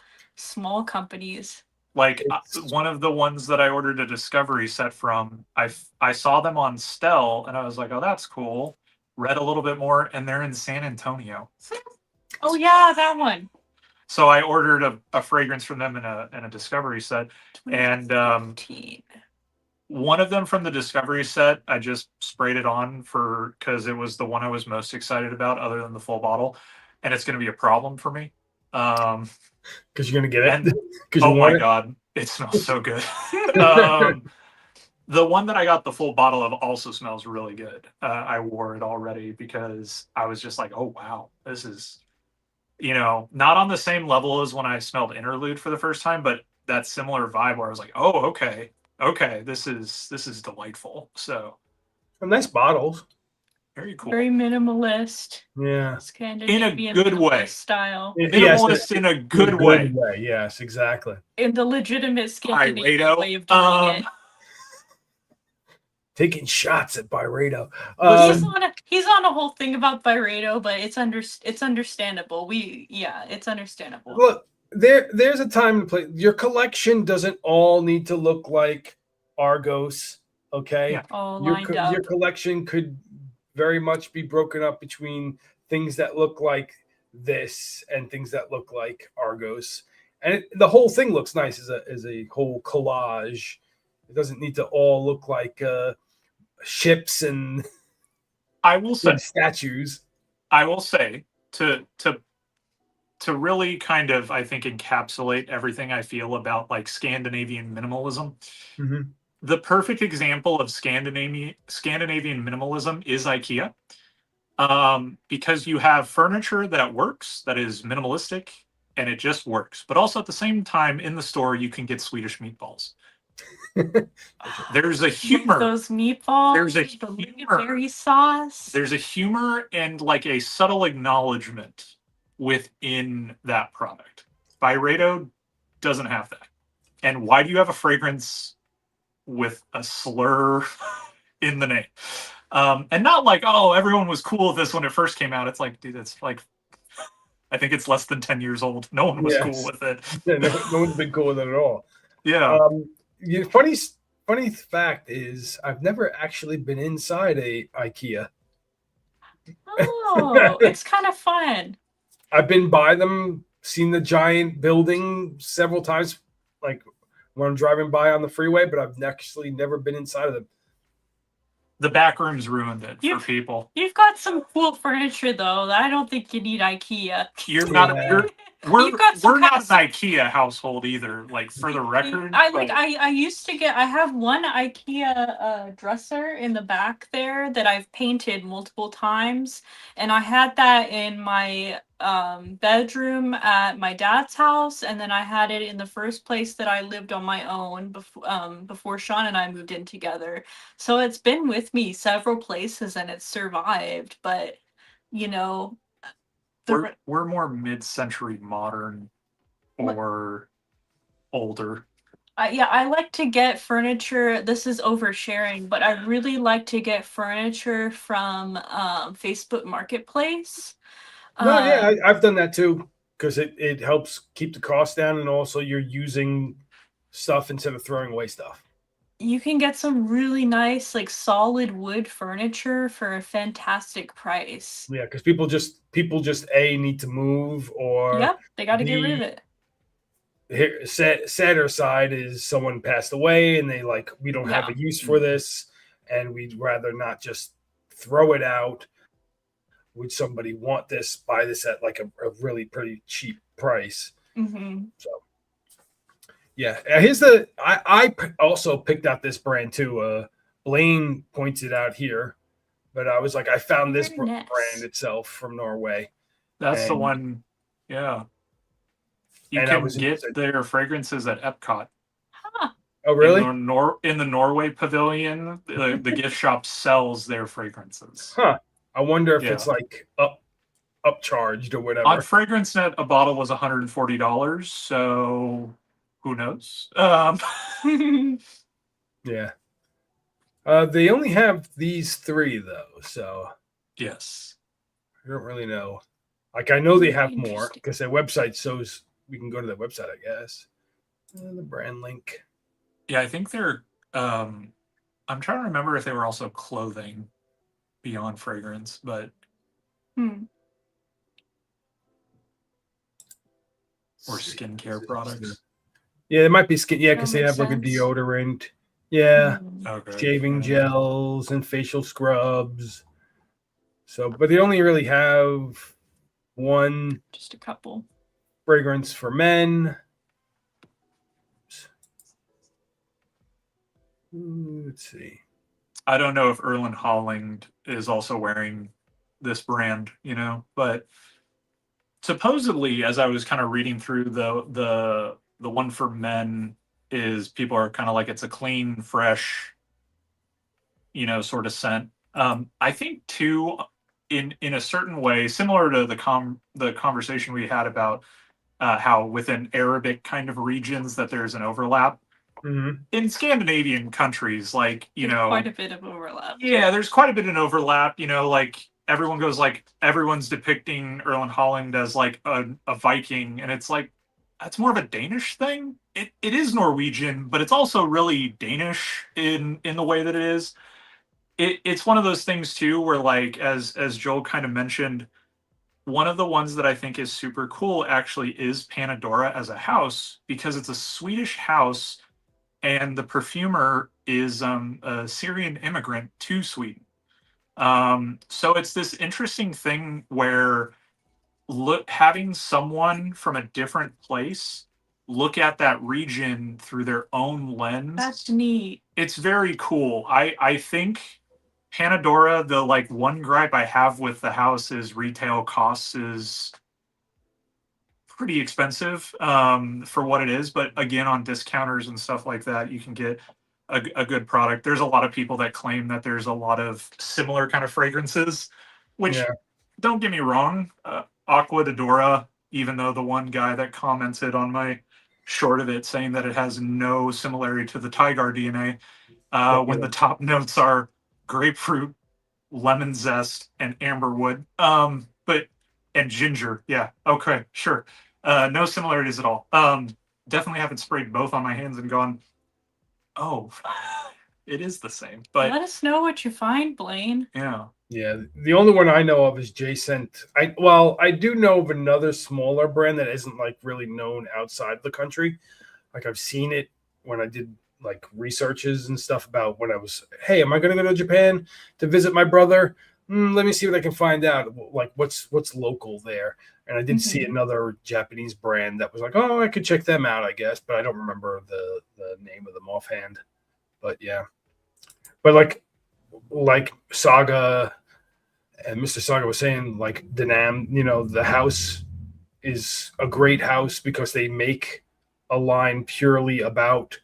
companies. Like one of the ones that I ordered a discovery set from, I saw them on Stell and I was like, oh, that's cool. Read a little bit more and they're in San Antonio. Oh yeah, that one. So I ordered a fragrance from them in a discovery set, and one of them from the discovery set, I just sprayed it on because it was the one I was most excited about, other than the full bottle, and it's going to be a problem for me. Because you're going to get it. Oh my god, it smells so good. The one that I got the full bottle of also smells really good. I wore it already because I was just like, oh wow, this is. Not on the same level as when I smelled Interlude for the first time, but that similar vibe where I was like, oh, okay, this is delightful. So, nice bottles. Very cool. Very minimalist. Yeah. In a good way. Style. Minimalist in a good way. Yes, exactly. In the legitimate Scandinavian way of doing it. Taking shots at Byredo. He's on a whole thing about Byredo, but it's understandable. It's understandable. Look, there's a time to play. Your collection doesn't all need to look like Argos. Okay, Yeah. All your lined up. your collection could very much be broken up between things that look like this and things that look like Argos, and the whole thing looks nice as a whole collage. It doesn't need to all look like ships and I will say, statues. to really kind of, I think, encapsulate everything I feel about like Scandinavian minimalism. Mm-hmm. The perfect example of Scandinavian minimalism is IKEA, because you have furniture that works, that is minimalistic, and it just works. But also at the same time, in the store, you can get Swedish meatballs. There's a humor. Those meatballs. There's a the humor. lingonberry sauce. There's a humor and like a subtle acknowledgement within that product. Byredo doesn't have that. And why do you have a fragrance with a slur in the name? And not like, oh, everyone was cool with this when it first came out. It's like, dude, it's like, I think it's less than 10 years old. No one was cool with it. Yeah, no one's been cool with it at all. Yeah. Funny fact is, I've never actually been inside a IKEA. Oh, it's kind of fun. I've been by them, seen the giant building several times, like when I'm driving by on the freeway, but I've actually never been inside of them. The back rooms ruined it for people. You've got some cool furniture though. I don't think you need IKEA. You're not. We're not an some... IKEA household either. Like, for the record, I used to get. I have one IKEA dresser in the back there that I've painted multiple times, and I had that in my bedroom at my dad's house, and then I had it in the first place that I lived on my own before Sean and I moved in together. So it's been with me several places and it's survived, but you know, we're more mid-century modern or older. I like to get furniture. This is oversharing, but I really like to get furniture from Facebook Marketplace. No, yeah, I've done that too, because it helps keep the cost down, and also you're using stuff instead of throwing away stuff. You can get some really nice, like, solid wood furniture for a fantastic price. Yeah, because people just need to move, or yep, they got to get rid of it. Here, sadder side is someone passed away, and we don't have a use for this, and we'd rather not just throw it out. Would somebody want this? Buy this at like a really pretty cheap price. Mm-hmm. So, yeah. Here's I also picked out this brand too. Blaine points it out here, but I was like, I found this brand itself from Norway. That's the one. Yeah. You can get their fragrances at Epcot. Huh. Oh, really? In the Norway pavilion, the gift shop sells their fragrances. Huh. I wonder if it's like upcharged or whatever. On FragranceNet, a bottle was $140, so who knows? Yeah. They only have these three though, so yes, I don't really know. Like, I know they have more because their website shows. We can go to their website, I guess. The brand link. Yeah, I think they're. I'm trying to remember if they were also clothing beyond fragrance, but or skincare products. Yeah, it might be skin. Yeah, because they have like a deodorant. Yeah, shaving gels and facial scrubs. So, but they only really have one. Just a couple. Fragrance for men. Let's see. I don't know if Erlen Holland is also wearing this brand, but supposedly, as I was kind of reading through the one for men, is people are kind of like, it's a clean, fresh, sort of scent. I think too, in a certain way, similar to the conversation we had about how within Arabic kind of regions that there's an overlap. Mm-hmm. In Scandinavian countries, like, there's quite a bit of overlap. Yeah, there's quite a bit of overlap. Like, everyone goes like, everyone's depicting Erlen Holland as like a Viking, and it's like, it's more of a Danish thing. It is Norwegian, but it's also really Danish in the way that it is. It's one of those things too where, like, as Joel kind of mentioned, one of the ones that I think is super cool actually is Panadora as a house, because it's a Swedish house and the perfumer is a Syrian immigrant to Sweden. So it's this interesting thing where having someone from a different place look at that region through their own lens. That's neat. It's very cool. I think Panadora, the like one gripe I have with the house is retail costs is pretty expensive for what it is. But again, on discounters and stuff like that, you can get a good product. There's a lot of people that claim that there's a lot of similar kind of fragrances, which Yeah. don't get me wrong, Aqua Dora, even though the one guy that commented on my short of it saying that it has no similarity to the Tygar DNA, when the top notes are grapefruit, lemon zest, and amberwood. And ginger. Yeah. Okay. Sure. No similarities at all. Definitely haven't sprayed both on my hands and gone, oh, it is the same. But let us know what you find, Blaine. Yeah. Yeah. The only one I know of is J-Scent. I do know of another smaller brand that isn't like really known outside the country. Like I've seen it when I did like researches and stuff about when I was, hey, am I going to go to Japan to visit my brother? Let me see what I can find out. Like what's local there. And I did see another Japanese brand that was like, oh, I could check them out, I guess, but I don't remember the name of them offhand. But yeah, but like Saga and Mr. Saga was saying, like Denam, the house is a great house because they make a line purely about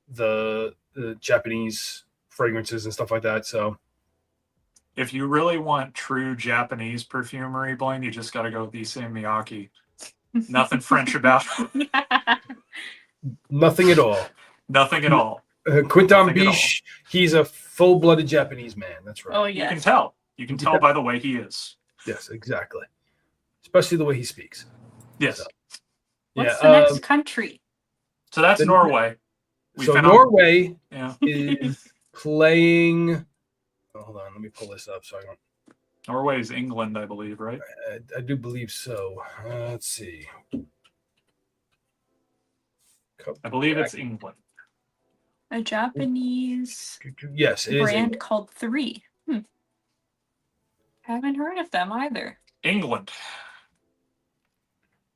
the Japanese fragrances and stuff like that. So if you really want true Japanese perfumery, Blaine, you just got to go with Issey Miyake. Nothing French about it. Nothing at all. Nothing at all. Quinton Biche, he's a full-blooded Japanese man. That's right. Oh, yeah. You can tell. You can tell by the way he is. Yes, exactly. Especially the way he speaks. Yes. So, what's the next country? So that's Norway. Norway is playing. Oh, hold on, let me pull this up so I don't. Norway is England, I believe, right? I do believe so. Let's see. I believe it's England. A Japanese yes, it brand called 3. Haven't heard of them either. England.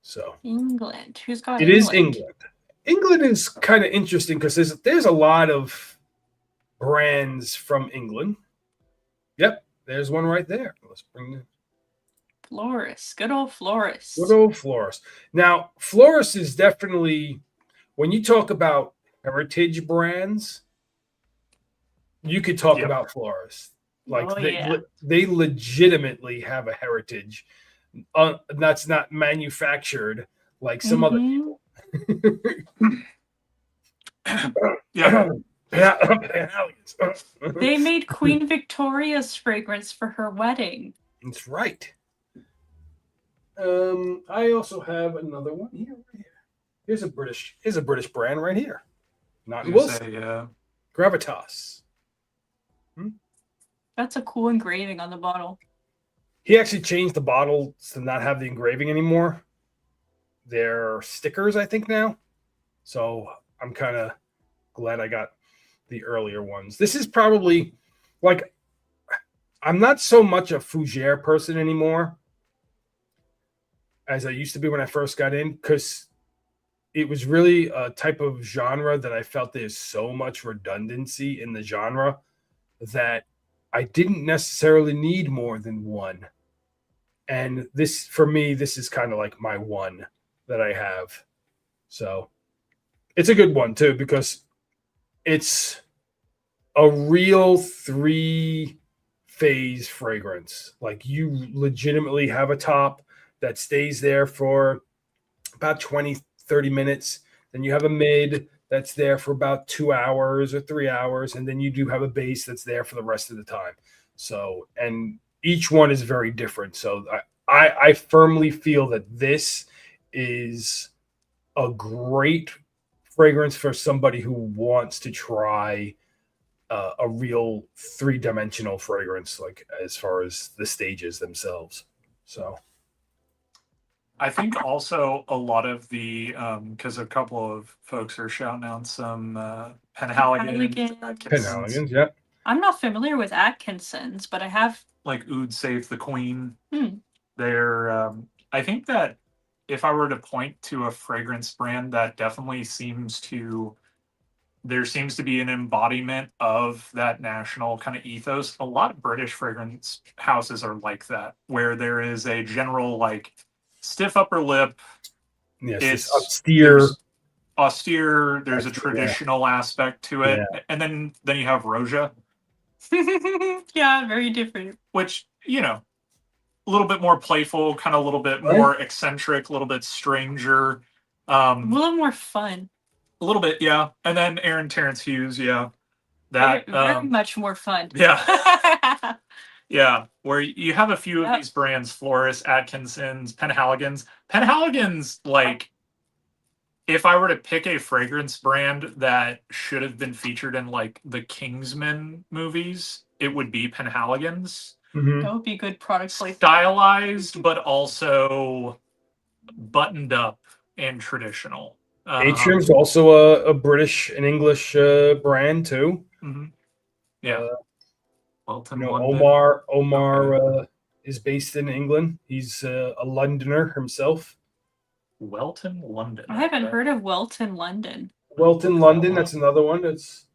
So England. Who's got it? It is England. England is kind of interesting because there's a lot of brands from England. Yep, there's one right there. Let's bring it. Florist. Good old Florist. Good old Florist. Now, Florist is definitely, when you talk about heritage brands, you could talk about Florist. Like they legitimately have a heritage. That's not manufactured like some other people. Yeah. They made Queen Victoria's fragrance for her wedding. That's right. I also have another one here. Here's a British brand right here. Not Wilson. Gravitas. That's a cool engraving on the bottle. He actually changed the bottle to not have the engraving anymore. They're stickers, I think, now. So I'm kind of glad I got the earlier ones. This is probably like, I'm not so much a fougere person anymore as I used to be when I first got in, because it was really a type of genre that I felt there's so much redundancy in the genre that I didn't necessarily need more than one. And this, for me, this is kind of like my one that I have. So it's a good one too, because it's a real 3-phase fragrance. Like you legitimately have a top that stays there for about 20-30 minutes. Then you have a mid that's there for about 2 hours or 3 hours. And then you do have a base that's there for the rest of the time. So, and each one is very different. So I firmly feel that this is a great fragrance for somebody who wants to try a real 3-dimensional fragrance, like as far as the stages themselves. So I think also a lot of the because a couple of folks are shouting out some Penhaligon's, Atkinson's. Penhaligon's, yeah. I'm not familiar with Atkinson's, but I have like Oud Save the Queen. Hmm. They're I think that if I were to point to a fragrance brand that definitely there seems to be an embodiment of that national kind of ethos. A lot of British fragrance houses are like that, where there is a general like stiff upper lip. Yes, It's austere. There's a traditional aspect to it, and then you have Roja. Yeah, very different. Which, a little bit more playful, kind of a little bit more eccentric, a little bit stranger. A little more fun. A little bit, yeah. And then Aaron Terrence Hughes, yeah. That very much more fun. Yeah. Yeah. Where you have a few of these brands, Floris, Atkinson's, Penhaligon's. Penhaligon's, like, if I were to pick a fragrance brand that should have been featured in like the Kingsman movies, it would be Penhaligon's. Mm-hmm. That would be good product placement. Stylized, but also buttoned up and traditional. Atrium's also a British and English brand too. Mm-hmm. Yeah. Welton, Omar is based in England. He's a Londoner himself. Welton, London. I haven't heard of Welton, London. Welton, London. That's another one. It's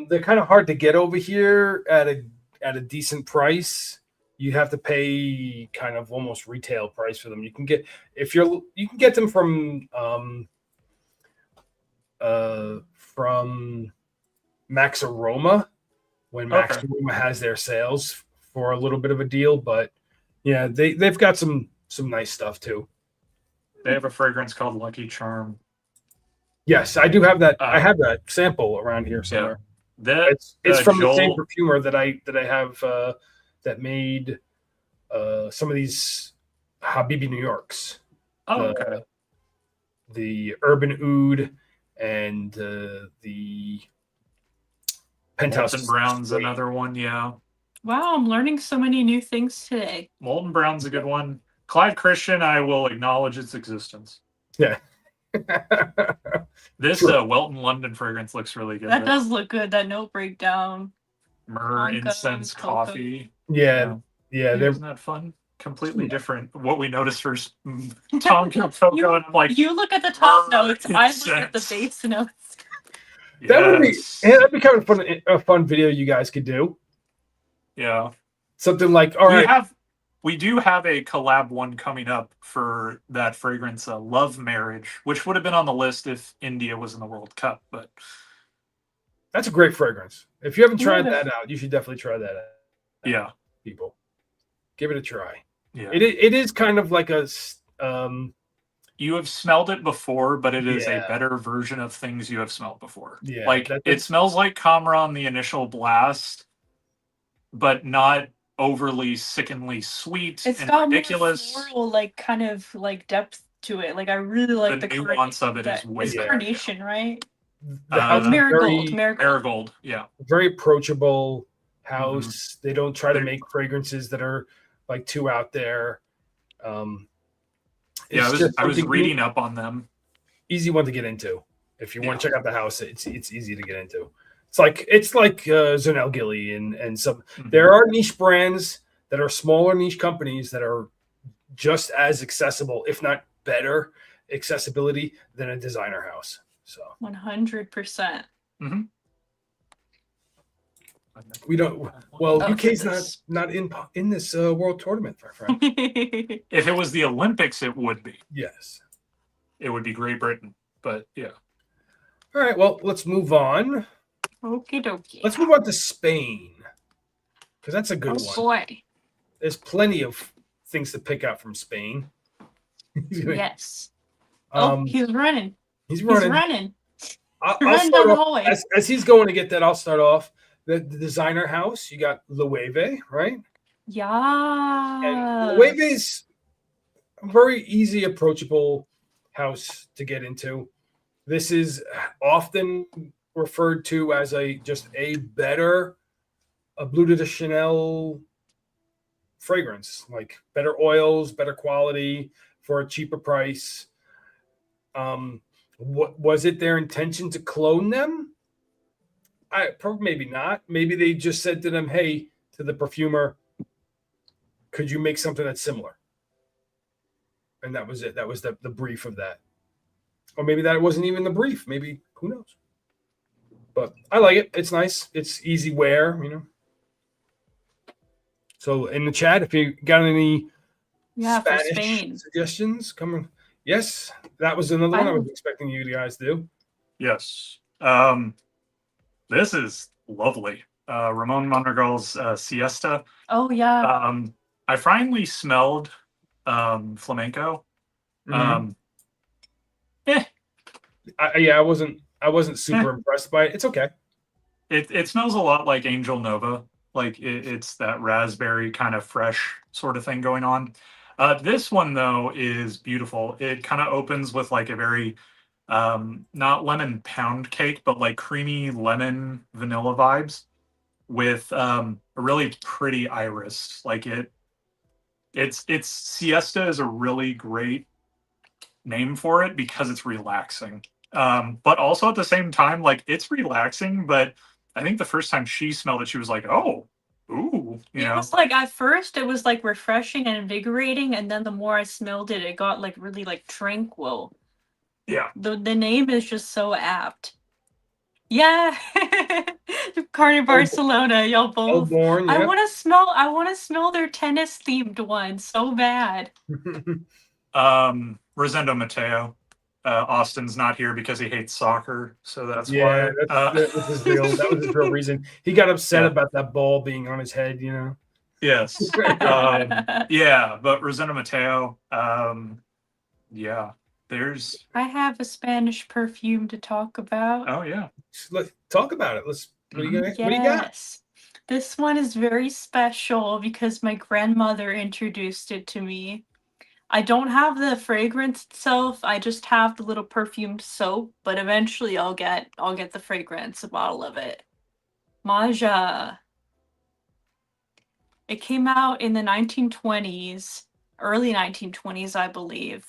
they're kind of hard to get over here at a decent price. You have to pay kind of almost retail price for them. You can get them from Max Aroma when Max Aroma has their sales for a little bit of a deal, but yeah, they've got some nice stuff too. They have a fragrance called Lucky Charm. Yes, I do have that. I have that sample around here somewhere. Yeah. It's from the same perfumer that I have that made some of these Habibi New Yorks. Oh, okay. The Urban Oud and the Penthouse Molten Brown's another one, yeah. Wow, I'm learning so many new things today. Molten Brown's a good one. Clyde Christian, I will acknowledge its existence. Yeah. This Welton London fragrance looks really good. That does look good. That note breakdown. Myrrh, incense, coffee. Yeah. Isn't that fun? Completely different. What we noticed first, Tonka, Cocoa, and I'm like, you look at the top notes. I look at the base notes. That'd be kind of a fun video you guys could do. Yeah. Something like, we do have a collab one coming up for that fragrance, Love Marriage, which would have been on the list if India was in the World Cup. But that's a great fragrance. If you haven't tried that out, you should definitely try that out. Yeah, people, give it a try. Yeah, it is kind of like a. You have smelled it before, but it is a better version of things you have smelled before. Yeah, like it smells like Kamra on the initial blast, but not overly sickeningly sweet and ridiculous. More floral, like kind of like depth to it. Like I really like the nuance of it is way better. Carnation, right? Marigold, yeah. Very approachable house. Mm-hmm. They don't try to make fragrances that are like too out there. I was reading up on them. Easy one to get into. If you want to check out the house, it's easy to get into. It's like Zunel Gilly and some. Mm-hmm. There are niche brands that are smaller niche companies that are just as accessible, if not better accessibility than a designer house. So 100%. Mm-hmm. We don't. Well, UK's not in this world tournament, my friend. If it was the Olympics, it would be. Yes, it would be Great Britain, but yeah. All right. Well, let's move on. Okie dokie. Let's move on to Spain because that's a good one. Oh boy, there's plenty of things to pick out from Spain. Yes. He's running. He's running. I'll running start down the off, hallway. as he's going to get that, I'll start off. The designer house, you got Loewe, right? Yeah. And Loewe's very easy, approachable house to get into. This is often referred to as a Bleu de Chanel fragrance, like better oils, better quality for a cheaper price. What was it their intention to clone them? I probably maybe not. Maybe they just said to them, "Hey," to the perfumer, "could you make something that's similar?" And that was it. That was the brief of that. Or maybe that wasn't even the brief. Maybe who knows? But I like it. It's nice. It's easy wear, you know. So in the chat, if you got any Yeah, for Spanish Spain. suggestions, come on. Yes, that was another one I was expecting you guys to do. Yes. This is lovely. Ramon Mondragol's Siesta. Oh yeah. I finally smelled flamenco. Eh, I wasn't super impressed by it. It's okay. it smells a lot like Angel Nova. Like it's that raspberry kind of fresh sort of thing going on. This one though is beautiful. It kind of opens with like a very not lemon pound cake, but like creamy lemon vanilla vibes with a really pretty iris. Like it's Siesta is a really great name for it because it's relaxing. But also at the same time, like it's relaxing, but I think the first time she smelled it, she was like, "Oh, ooh," you It know. was like at first it was like refreshing and invigorating, and then the more I smelled it, it got like really like tranquil. Yeah. The name is just so apt. Yeah. Carne Barcelona, y'all both. Melbourne, yeah. I wanna smell their tennis themed one so bad. Rosendo Mateo. Austin's not here because he hates soccer, so that's yeah, why. that was his real reason. He got upset Yeah. about that ball being on his head, you know. Yes. Yeah, but Rosendo Mateo, yeah, there's. I have a Spanish perfume to talk about. Oh yeah. Let's talk about it. What do you got? Yes. What do you got? This one is very special because my grandmother introduced it to me. I don't have the fragrance itself. I just have the little perfumed soap, but eventually I'll get the fragrance, a bottle of it. Maja. It came out in the 1920s, early 1920s, I believe.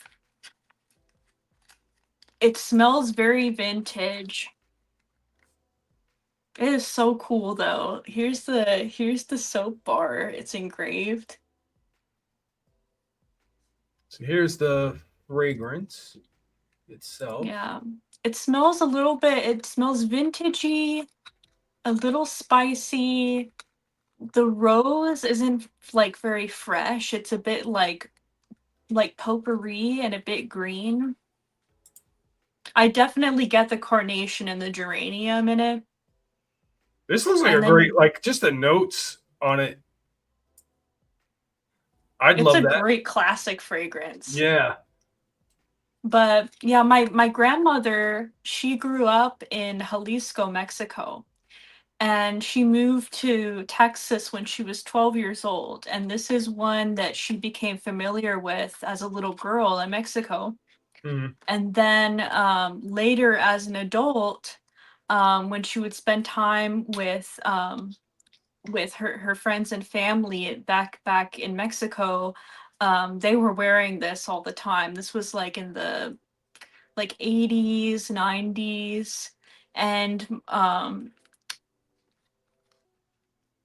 It smells very vintage. It is so cool though. Here's the soap bar. It's engraved. So here's the fragrance itself. Yeah. It smells a little bit, it smells vintagey, a little spicy. The rose isn't like very fresh. It's a bit like potpourri and a bit green. I definitely get the carnation and the geranium in it. This looks like And a great, like just the notes on it. I'd It's love a that. great classic fragrance. Yeah. But yeah, my grandmother, she grew up in Jalisco, Mexico. And she moved to Texas when she was 12 years old. And this is one that she became familiar with as a little girl in Mexico. Mhm. And then later as an adult, when she would spend time with her friends and family back in Mexico, they were wearing this all the time. This was like in the like 80s, 90s, and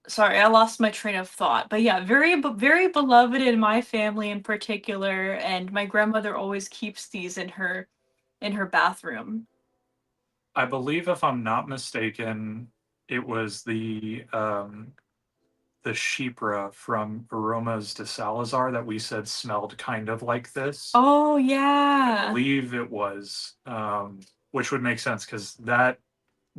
sorry, I lost my train of thought. But yeah, very beloved in my family in particular, and my grandmother always keeps these in her bathroom. I believe, if I'm not mistaken, it was the Chypre from Aromas de Salazar that we said smelled kind of like this. Oh I yeah. believe it was, which would make sense because that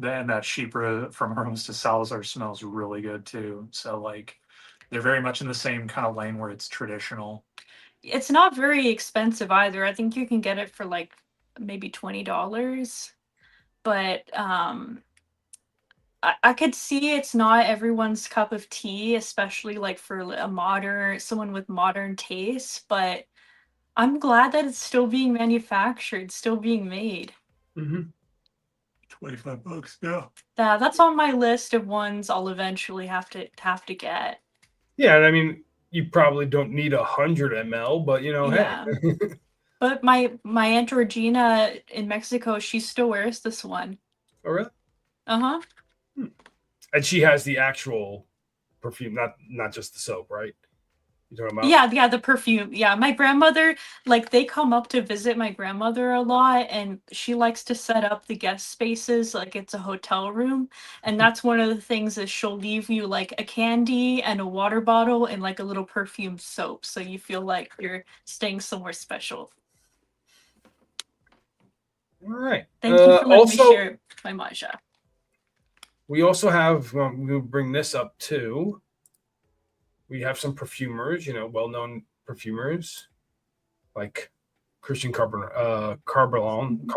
Chypre from Aromas de Salazar smells really good too. So like, they're very much in the same kind of lane where it's traditional. It's not very expensive either. I think you can get it for like maybe $20. But I could see it's not everyone's cup of tea, especially like for a modern someone with modern taste, but I'm glad that it's still being manufactured, still being made. Mm-hmm. $25, yeah. That's on my list of ones I'll eventually have to get. Yeah, and I mean, you probably don't need 100 ml, but hey. Yeah. But my Aunt Georgina in Mexico, she still wears this one. Oh, really? Uh-huh. And she has the actual perfume, not just the soap, right? You talking about? Yeah, the perfume. Yeah, my grandmother, like they come up to visit my grandmother a lot, and she likes to set up the guest spaces like it's a hotel room. And that's one of the things is she'll leave you like a candy and a water bottle and like a little perfume soap, so you feel like you're staying somewhere special. All right. Thank you for letting me Also, share my Maja. we also have. We'll bring this up too. We have some perfumers, well-known perfumers like Christian Carbonell, Carbonell.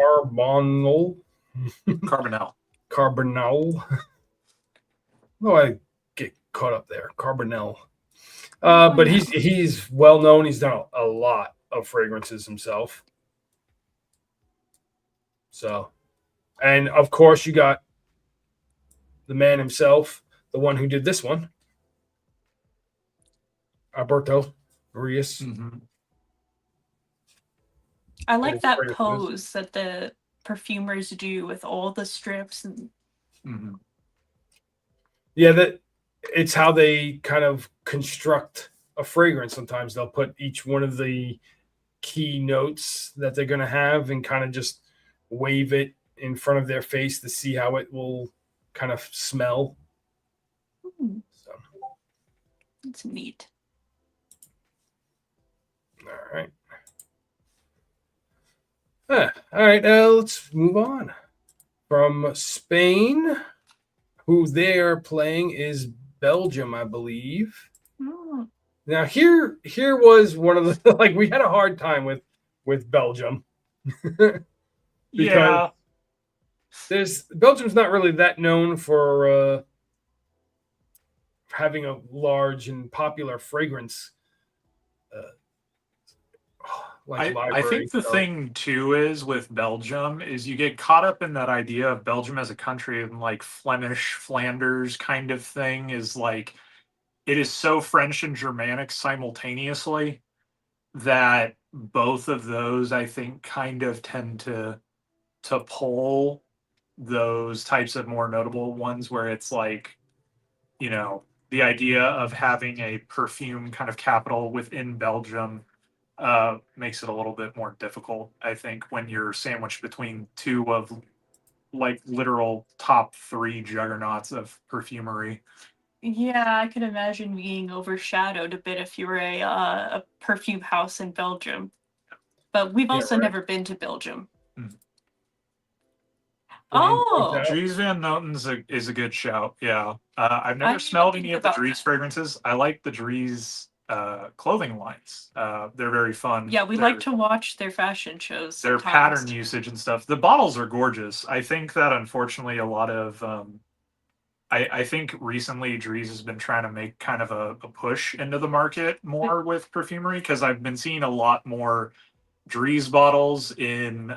Oh, I get caught up there. Carbonell. But he's well known. He's done a lot of fragrances himself. So, and of course, you got the man himself, the one who did this one, Alberto Arias. Mm-hmm. I like that pose that the perfumers do with all the strips and. Mm-hmm. Yeah, that it's how they kind of construct a fragrance. Sometimes they'll put each one of the key notes that they're going to have and kind of just wave it in front of their face to see how it will kind of smell. So, it's neat. All right. All right. Let's move on. From Spain, who they are playing is Belgium, I believe. Oh. Now here was one of the like we had a hard time with Belgium. Yeah. Belgium's not really that known for having a large and popular fragrance library. I think the thing too is with Belgium is you get caught up in that idea of Belgium as a country and like Flemish Flanders kind of thing is like it is so French and Germanic simultaneously that both of those I think kind of tend to pull those types of more notable ones where it's like, the idea of having a perfume kind of capital within Belgium makes it a little bit more difficult, I think, when you're sandwiched between two of like literal top 3 juggernauts of perfumery. Yeah, I could imagine being overshadowed a bit if you were a perfume house in Belgium. But we've also never been to Belgium. Mm. Oh, Dries Van Noten's is a good shout. Yeah, I've never smelled any of the Dries fragrances. I like the Dries clothing lines. They're very fun. Yeah, we like to watch their fashion shows. Their pattern usage and stuff. The bottles are gorgeous. I think that unfortunately a lot of I think recently Dries has been trying to make kind of a push into the market more with perfumery because I've been seeing a lot more Dries bottles in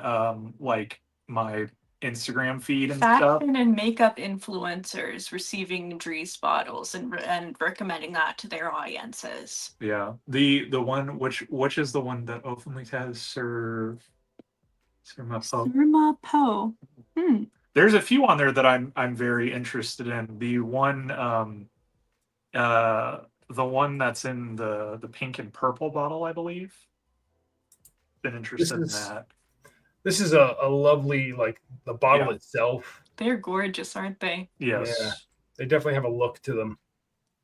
like my Instagram feed and stuff. Fashion and makeup influencers receiving Dries bottles and recommending that to their audiences. Yeah, the one which is the one that openly has Sir Poe. There's a few on there that I'm very interested in. The one that's in the pink and purple bottle, I believe. Been interested in that. This is a lovely, like the bottle itself. They're gorgeous, aren't they? Yes. Yeah, they definitely have a look to them.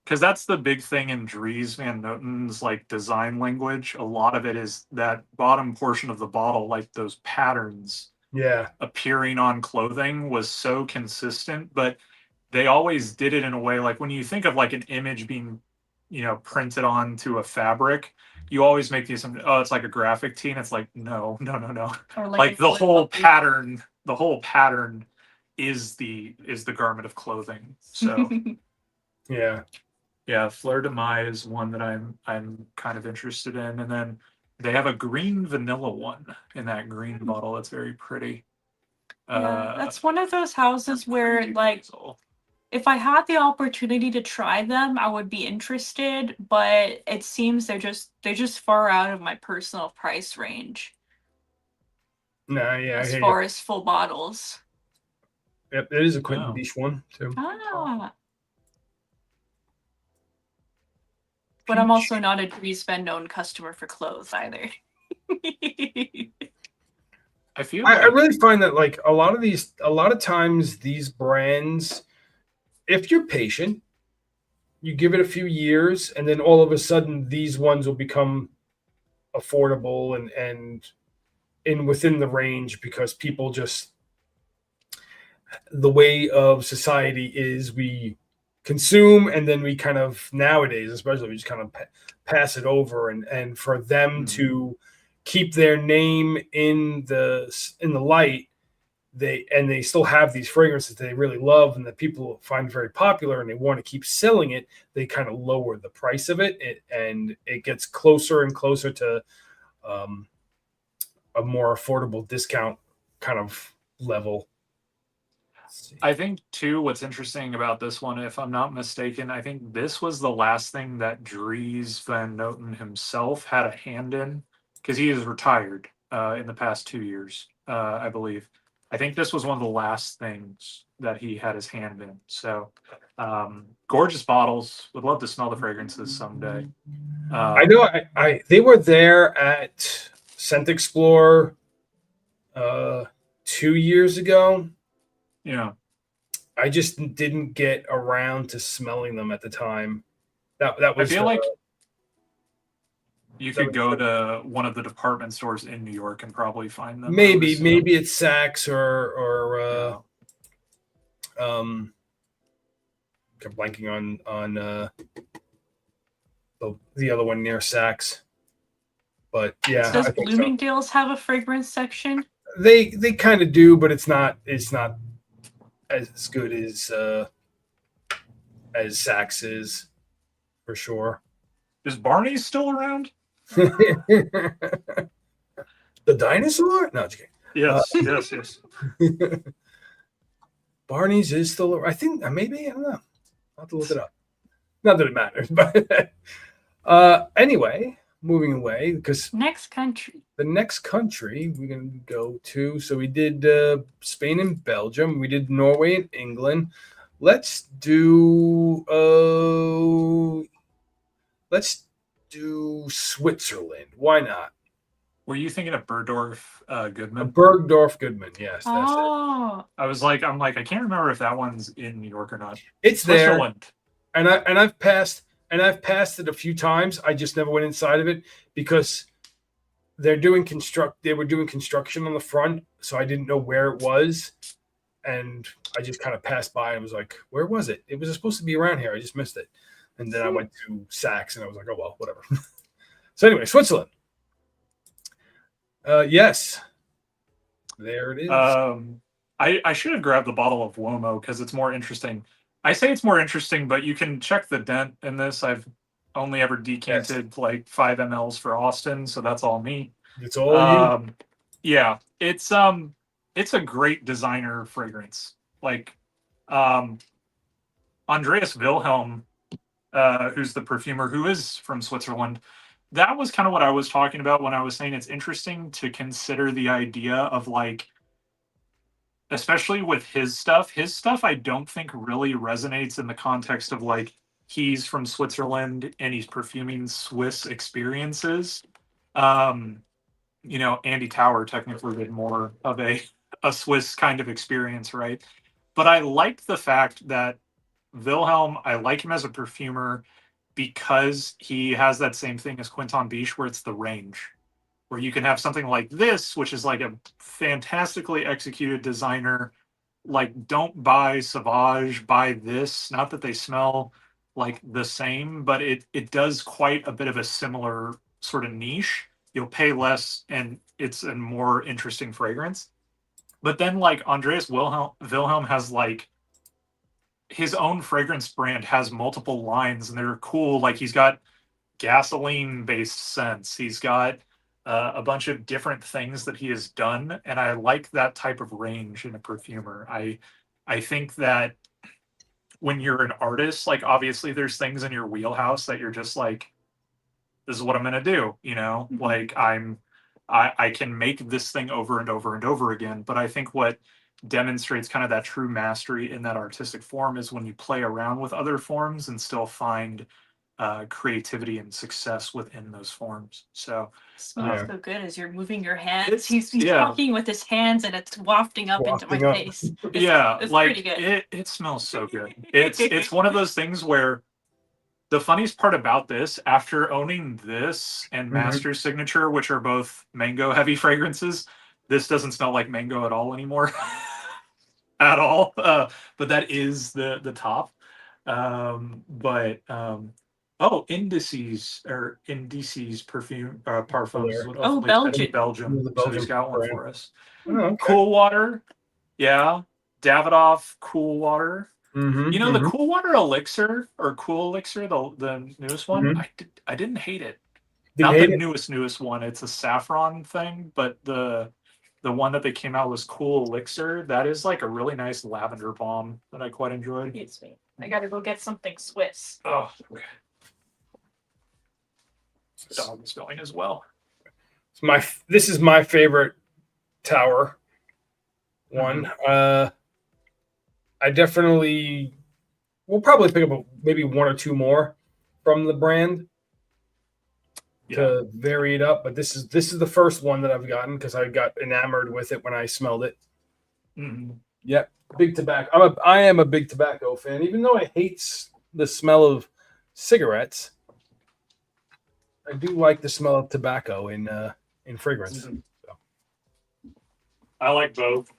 Because that's the big thing in Dries Van Noten's like design language. A lot of it is that bottom portion of the bottle, like those patterns appearing on clothing was so consistent, but they always did it in a way like when you think of like an image being, printed onto a fabric, you always make the assumption, oh, it's like a graphic tee, and it's like, no. Or like the whole pattern is the garment of clothing. So yeah. Yeah, Fleur de Maille is one that I'm kind of interested in, and then They have a green vanilla one in that green bottle. That's very pretty. Yeah, that's one of those houses where, like, Hazel. if I had the opportunity to try them, I would be interested, but it seems they're just far out of my personal price range Nah, yeah, I as hear you. far as full bottles. Yep, it is a Quentin Oh. Beach one too. Ah. But I'm also not a Dries Van Noten customer for clothes either. I feel I like really find that like a lot of times these brands, if you're patient, you give it a few years, and then all of a sudden these ones will become affordable and in within the range because people just the way of society is we consume and then we kind of nowadays especially we just kind of pass it over and for them to keep their name in the light they still have these fragrances that they really love and that people find very popular and they want to keep selling it. They kind of lower the price of and it gets closer and closer to um, a more affordable discount kind of level. I think too what's interesting about this one, if I'm not mistaken, I think this was the last thing that Dries Van Noten himself had a hand in because he is retired in the past 2 years, I believe. I think this was one of the last things that he had his hand in. So gorgeous bottles. Would love to smell the fragrances someday. I know I they were there at Scent Explorer 2 years ago. Yeah. I just didn't get around to smelling them at the time. That I was feel the like you that could was go the, to one of the department stores in New York and probably find them, I would maybe assume. it's Saks or Yeah. um I'm blanking on the other one near Saks. But yeah, Does I think so. Bloomingdale's have a fragrance section? They kind of do, but it's not as good as Saks is for sure. Is Barney's still around? The dinosaur? No, just kidding. Yes, yes, yes. Barney's is still. I think maybe I don't know. I'll have to look it up. Not that it matters, but anyway, moving away because Next country. the next country we're gonna go to. So we did Spain and Belgium. We did Norway and England. Let's do let's do Switzerland. Why not? Were you thinking of Berdorf A Goodman? Bergdorf Goodman. Yes, that's it. Oh, I'm like, I can't remember if that one's in New York or not. It's there, Switzerland. and I've passed it a few times. I just never went inside of it because they were doing construction on the front, so I didn't know where it was, and I just kind of passed by and was like, "Where was it? It was supposed to be around here. I just missed it." And then I went to Saks and I was like, "Oh well, whatever." So anyway, Switzerland. Yes, there it is. I should have grabbed the bottle of Womo because it's more interesting. I say it's more interesting, but you can check the dent in this. I've only ever decanted like 5 mLs for Austin, so that's all me. It's all you. Yeah, it's a great designer fragrance. Like Andreas Wilhelm, who's the perfumer who is from Switzerland. That was kind of what I was talking about when I was saying it's interesting to consider the idea of like, especially with his stuff. His stuff, I don't think really resonates in the context of like he's from Switzerland and he's perfuming Swiss experiences. Um, Andy Tower technically did more of a Swiss kind of experience, right? But I like the fact that Wilhelm, I like him as a perfumer because he has that same thing as Quinton Biche, where it's the range, where you can have something like this, which is like a fantastically executed designer. Like, don't buy Sauvage, buy this. Not that they smell like the same, but it does quite a bit of a similar sort of niche. You'll pay less, and it's a more interesting fragrance. But then, like Andreas Wilhelm has like his own fragrance brand has multiple lines, and they're cool. Like he's got gasoline based scents. He's got a bunch of different things that he has done, and I like that type of range in a perfumer. I think that when you're an artist, like obviously there's things in your wheelhouse that you're just like, this is what I'm gonna do, you know? Like I can make this thing over and over and over again. But I think what demonstrates kind of that true mastery in that artistic form is when you play around with other forms and still find creativity and success within those forms. So Smells Yeah. so good as you're moving your hands. It's- He's yeah. talking with his hands and it's wafting up into my Wafting up. face. yeah, it's like pretty good. it smells so good. It's one of those things where the funniest part about this, after owning this and Master's Signature, which are both mango heavy fragrances, this doesn't smell like mango at all anymore. At all. But that is the top. Oh, Indices perfume parfums is what Oh, Off Lake's in Belgian. Belgium. The So he's Belgian got one brand. for us. Oh, okay. Cool Water. Yeah. Davidoff Cool Water. Mm-hmm, You know, the Cool Water Elixir or Cool Elixir, the newest one, Mhm. I didn't hate it. Didn't Not hate the it? newest one. It's a saffron thing, but the one that they came out was Cool Elixir. That is like a really nice lavender balm that I quite enjoyed. Excuse me. I gotta go get something Swiss. Oh, okay. The dog is going as well. This is my favorite tower one. I definitely will probably pick up maybe one or two more from the brand to vary it up. But this is the first one that I've gotten because I got enamored with it when I smelled it. Mm-hmm. Yep, big tobacco. I am a big tobacco fan, even though I hate the smell of cigarettes. I do like the smell of tobacco in fragrance. Mm-hmm. So. I like both,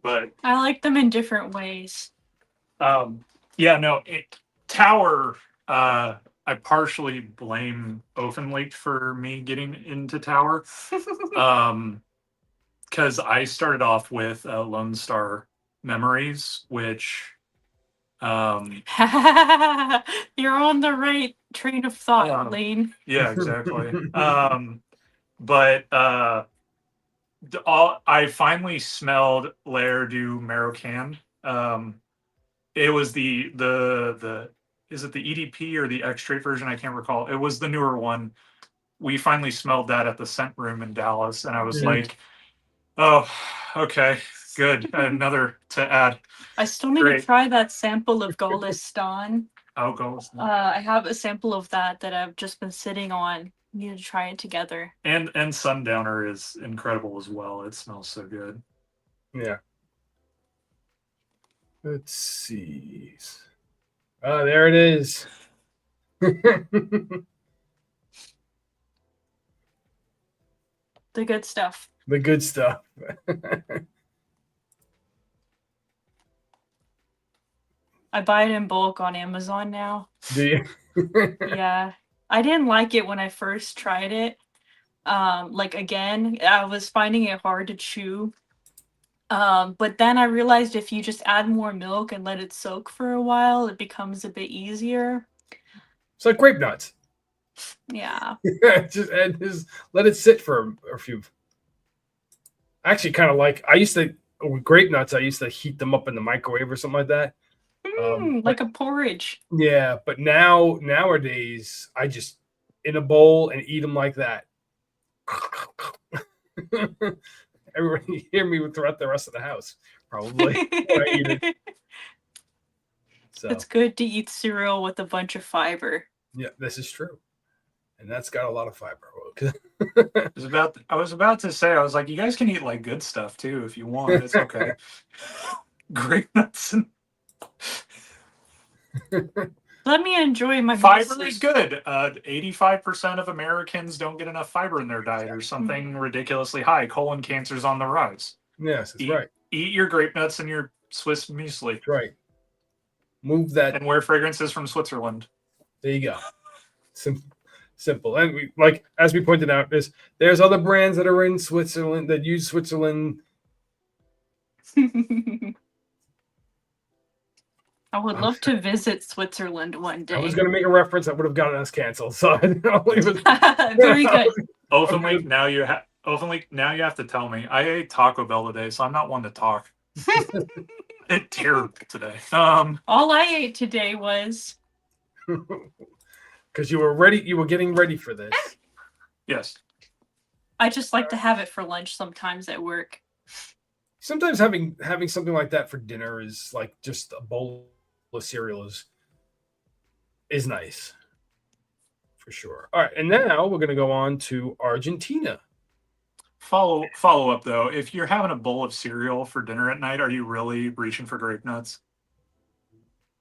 but I like them in different ways. Tower. I partially blame Openlight for me getting into Tower, because I started off with Lone Star Memories, which You're on the right train of thought, Lane. Yeah, exactly. But I finally smelled L'air du Marocain. It was the is it the EDP or the X-Straight version? I can't recall. It was the newer one. We finally smelled that at the Scent Room in Dallas, and I was like, "Oh, okay, good. Another to add." I still need to try that sample of Golistan. Oh, Golistan. I have a sample of that I've just been sitting on. Need to try it together. And Sundowner is incredible as well. It smells so good. Yeah. Let's see. Oh, there it is. The good stuff. The good stuff. I buy it in bulk on Amazon now. Do you? Yeah. I didn't like it when I first tried it. Again, I was finding it hard to chew. But then I realized if you just add more milk and let it soak for a while, it becomes a bit easier. It's like grape nuts. Yeah. just let it sit for a few. Actually, kind of like with grape nuts, I used to heat them up in the microwave or something like that. Like a porridge. Yeah, but nowadays I just in a bowl and eat them like that. Everybody hear me throughout the rest of the house, probably. When I eat it. So it's good to eat cereal with a bunch of fiber. Yeah, this is true, and that's got a lot of fiber. I was about to say, I was like, you guys can eat like good stuff too if you want. It's okay. Grape nuts and let me enjoy my fiber music. is good. 85% of Americans don't get enough fiber in their diet or something ridiculously high. Colon cancer's on the rise. Yes, that's right. Eat your grape nuts and your Swiss muesli. That's right. Move that. And wear fragrances from Switzerland. There you go. Simple. And as we pointed out, there's other brands that are in Switzerland that use Switzerland. I would love to visit Switzerland one day. I was going to make a reference that would have gotten us canceled, so I'll leave it. Very good. Openly, now you have to tell me. I ate Taco Bell today, so I'm not one to talk. It's terrible today. All I ate today was Because you were ready, you were getting ready for this. Yes. I just like to have it for lunch sometimes at work. Sometimes having something like that for dinner is like just a bowl of cereal is nice. For sure. All right, and now we're gonna go on to Argentina. Follow up though. If you're having a bowl of cereal for dinner at night, are you really reaching for grape nuts?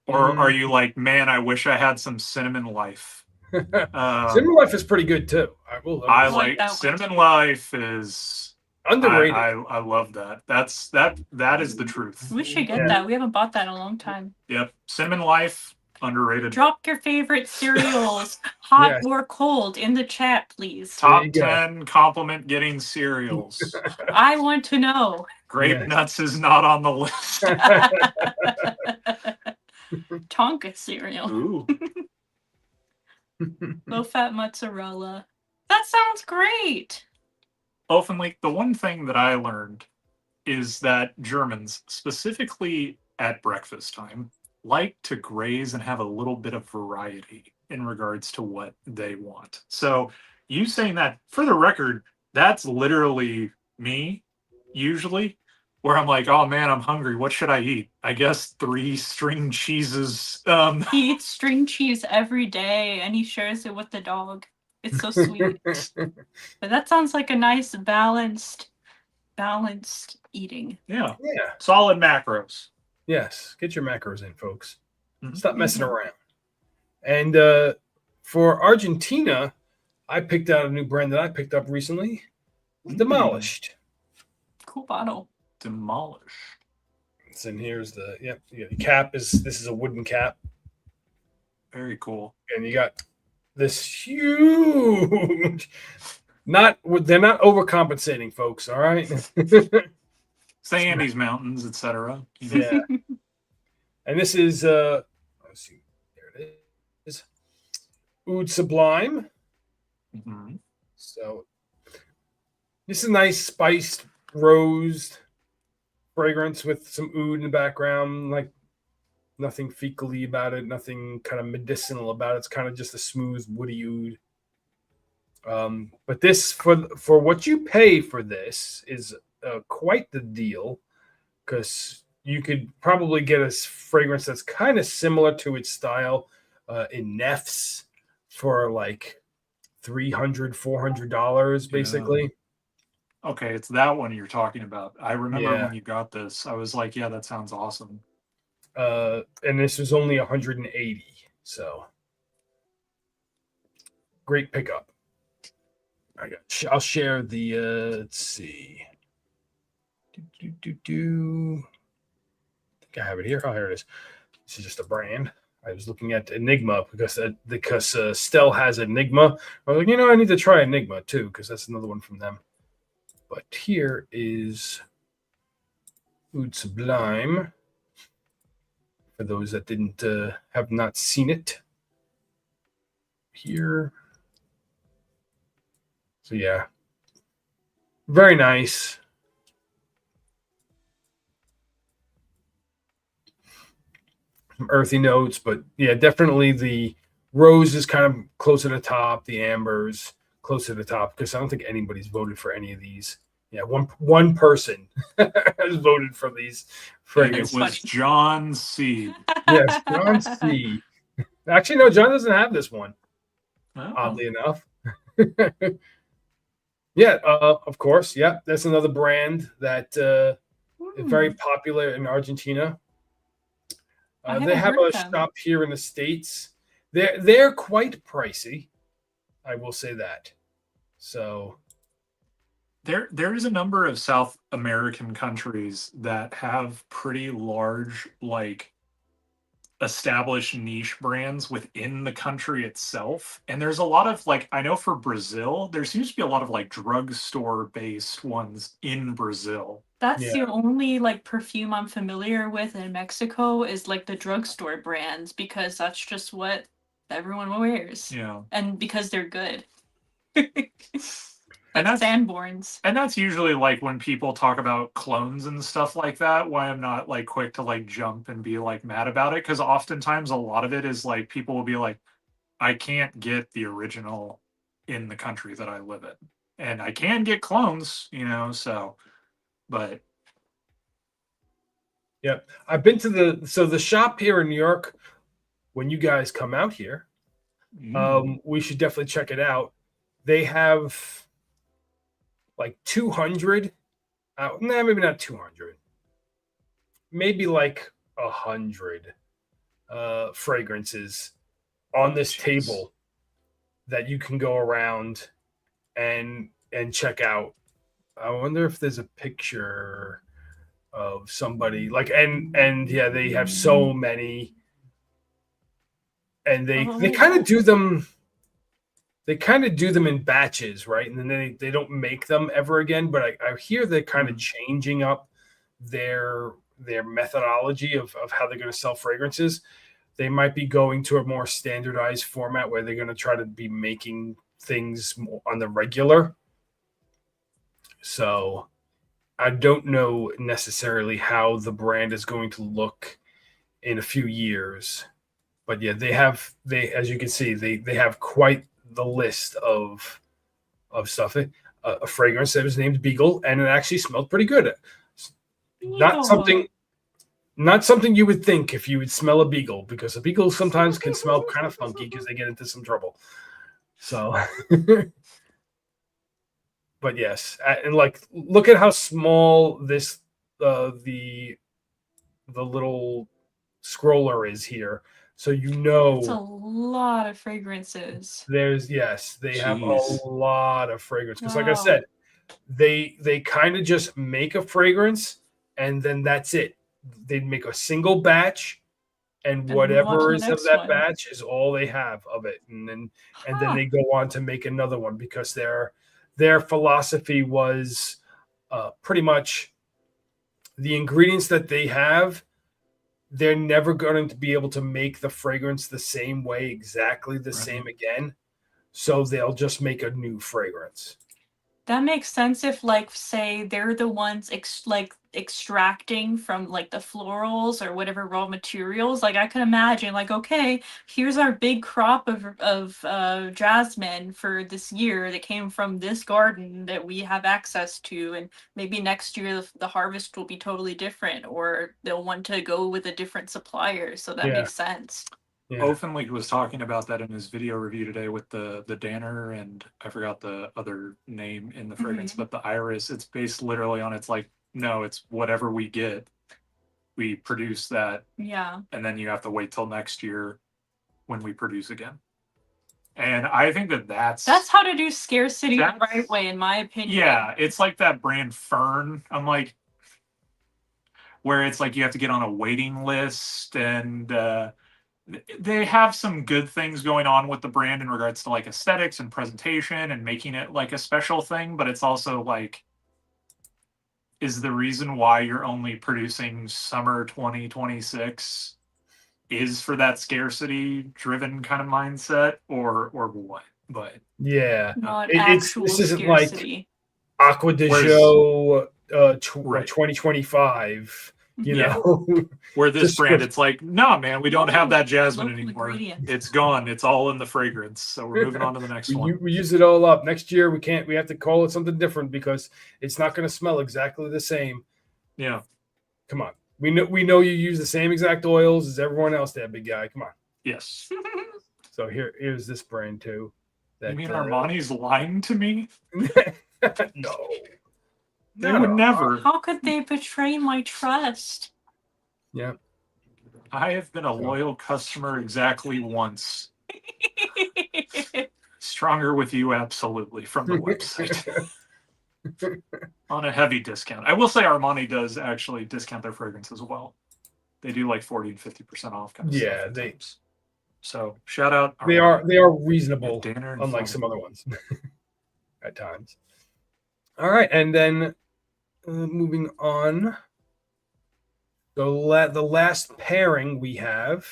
Or are you like, man, I wish I had some cinnamon life? Cinnamon Life is pretty good too. I like like that one cinnamon too. life is underrated. I love that. That is the truth. We should get Yeah. that. We haven't bought that in a long time. Yep. Cinnamon life, underrated. Drop your favorite cereals, hot Yes. or cold, in the chat, please. Top you go. 10 compliment getting cereals. I want to know. Grape Yeah. nuts is not on the list. Tonka cereal. Ooh. Low fat mozzarella. That sounds great. Openly, the one thing that I learned is that Germans, specifically at breakfast time, like to graze and have a little bit of variety in regards to what they want. So, you saying that, for the record, that's literally me, usually, where I'm like, oh man, I'm hungry. What should I eat? I guess 3 string cheeses. He eats string cheese every day and he shares it with the dog. It's so sweet. But that sounds like a nice balanced eating. Yeah. Yeah. Solid macros. Yes. Get your macros in, folks. Mhm. Stop messing around. And for Argentina, I picked out a new brand that I picked up recently. Demolished. Cool bottle. Demolish. And here's the the cap this is a wooden cap. Very cool. And you got this huge they're not overcompensating, folks, all right? Sandy's Mountains, etc. Yeah. And this is let's see, there it is. Oud Sublime. Mm-hmm. So this is nice spiced rose fragrance with some oud in the background, like nothing fecally about it, nothing kind of medicinal about it. It's kind of just a smooth woody oud. But this for what you pay for this is quite the deal, because you could probably get a fragrance that's kind of similar to its style in Neff's for like $300-$400 basically. Okay, it's that one you're talking about. I remember Yeah. when you got this, I was like, yeah, that sounds awesome. And this was only 180, so great pickup. I'll share the let's see. I think I have it here. Oh, here it is. This is just a brand. I was looking at Enigma because Stell has Enigma. I was like, I need to try Enigma too, because that's another one from them. But here is Oud Sublime. For those that didn't have not seen it. Here. So yeah. Very nice. Some earthy notes, but yeah, definitely the rose is kind of close to the top, the ambers close to the top, because I don't think anybody's voted for any of these. Yeah, one person has voted for these fragrances. It was John C. Yes, John C. Actually, no, John doesn't have this one. Oh. Oddly enough. Yeah, of course. Yeah, that's another brand that is very popular in Argentina. They have a shop here in the States. They're quite pricey. I will say that. So there is a number of South American countries that have pretty large, like, established niche brands within the country itself. And there's a lot of, like, I know for Brazil, there seems to be a lot of like drugstore based ones in Brazil. That's the only like perfume I'm familiar with in Mexico is like the drugstore brands, because that's just what everyone wears. Yeah. And because they're good. Like that's Sanborns. and that's usually like when people talk about clones and stuff like that, why I'm not like quick to like jump and be like mad about it. Cause oftentimes a lot of it is like people will be like, I can't get the original in the country that I live in. And I can get clones, you know, so but Yep. I've been to the shop here in New York. When you guys come out here, we should definitely check it out. They have like 200, maybe not 200, maybe like 100 fragrances on this table that you can go around and check out. I wonder if there's a picture of somebody like and yeah, they have so many, and they kind of do them. They kind of do them in batches, right? And then they don't make them ever again. But I hear they're kind of changing up their methodology of how they're going to sell fragrances. They might be going to a more standardized format where they're going to try to be making things more on the regular. So I don't know necessarily how the brand is going to look in a few years. But yeah, they as you can see, they have quite the list of stuff. A fragrance that was named Beagle, and it actually smelled pretty good. Not something you would think if you would smell a Beagle, because a Beagle sometimes can smell kind of funky because they get into some trouble. So, but yes, and like look at how small this the little scroller is here. So It's a lot of fragrances. They have a lot of fragrance because, like I Wow. said, they kind of just make a fragrance and then that's it. They make a single batch, and move on to whatever the is of next that one. batch is all they have of it, and then they go on to make another one because their philosophy was pretty much the ingredients that they have. They're never going to be able to make the fragrance the same way, exactly the same again. So they'll just make a new fragrance. That makes sense if, like, say they're the ones extracting from like the florals or whatever raw materials. Like I can imagine, like, okay, here's our big crop of jasmine for this year that came from this garden that we have access to, and maybe next year the harvest will be totally different, or they'll want to go with a different supplier. So that makes sense. Yeah. Ofenlich was talking about that in his video review today with the Danner, and I forgot the other name in the fragrance, but the Iris. It's based literally on, it's like, no, it's whatever we get, we produce that, and then you have to wait till next year when we produce again. And I think that's how to do scarcity the right way, in my opinion. Yeah, it's like that brand Fern. I'm like, where it's like you have to get on a waiting list, and they have some good things going on with the brand in regards to like aesthetics and presentation and making it like a special thing, but it's also like, is the reason why you're only producing summer 2026 is for that scarcity driven kind of mindset, or what? But yeah, this isn't like Aqua de Joe 2025. You know, where this brand, it's like, no, man, we don't have that jasmine anymore. It's gone. It's all in the fragrance. So we're moving on to the next one. We use it all up. Next year, we have to call it something different because it's not going to smell exactly the same. Yeah. Come on. We know you use the same exact oils as everyone else, that big guy. Come on. Yes. So here's this brand too. You mean Armani's lying to me? No. They would never. How could they betray my trust? Yeah. I have been a loyal customer exactly once. Stronger with you, absolutely, from the website. On a heavy discount. I will say Armani does actually discount their fragrance as well. They do like 40 and 50% off kind of stuff. Yeah, so shout out Armani. They are reasonable, unlike some other ones at times. All right, and then moving on. The last pairing we have,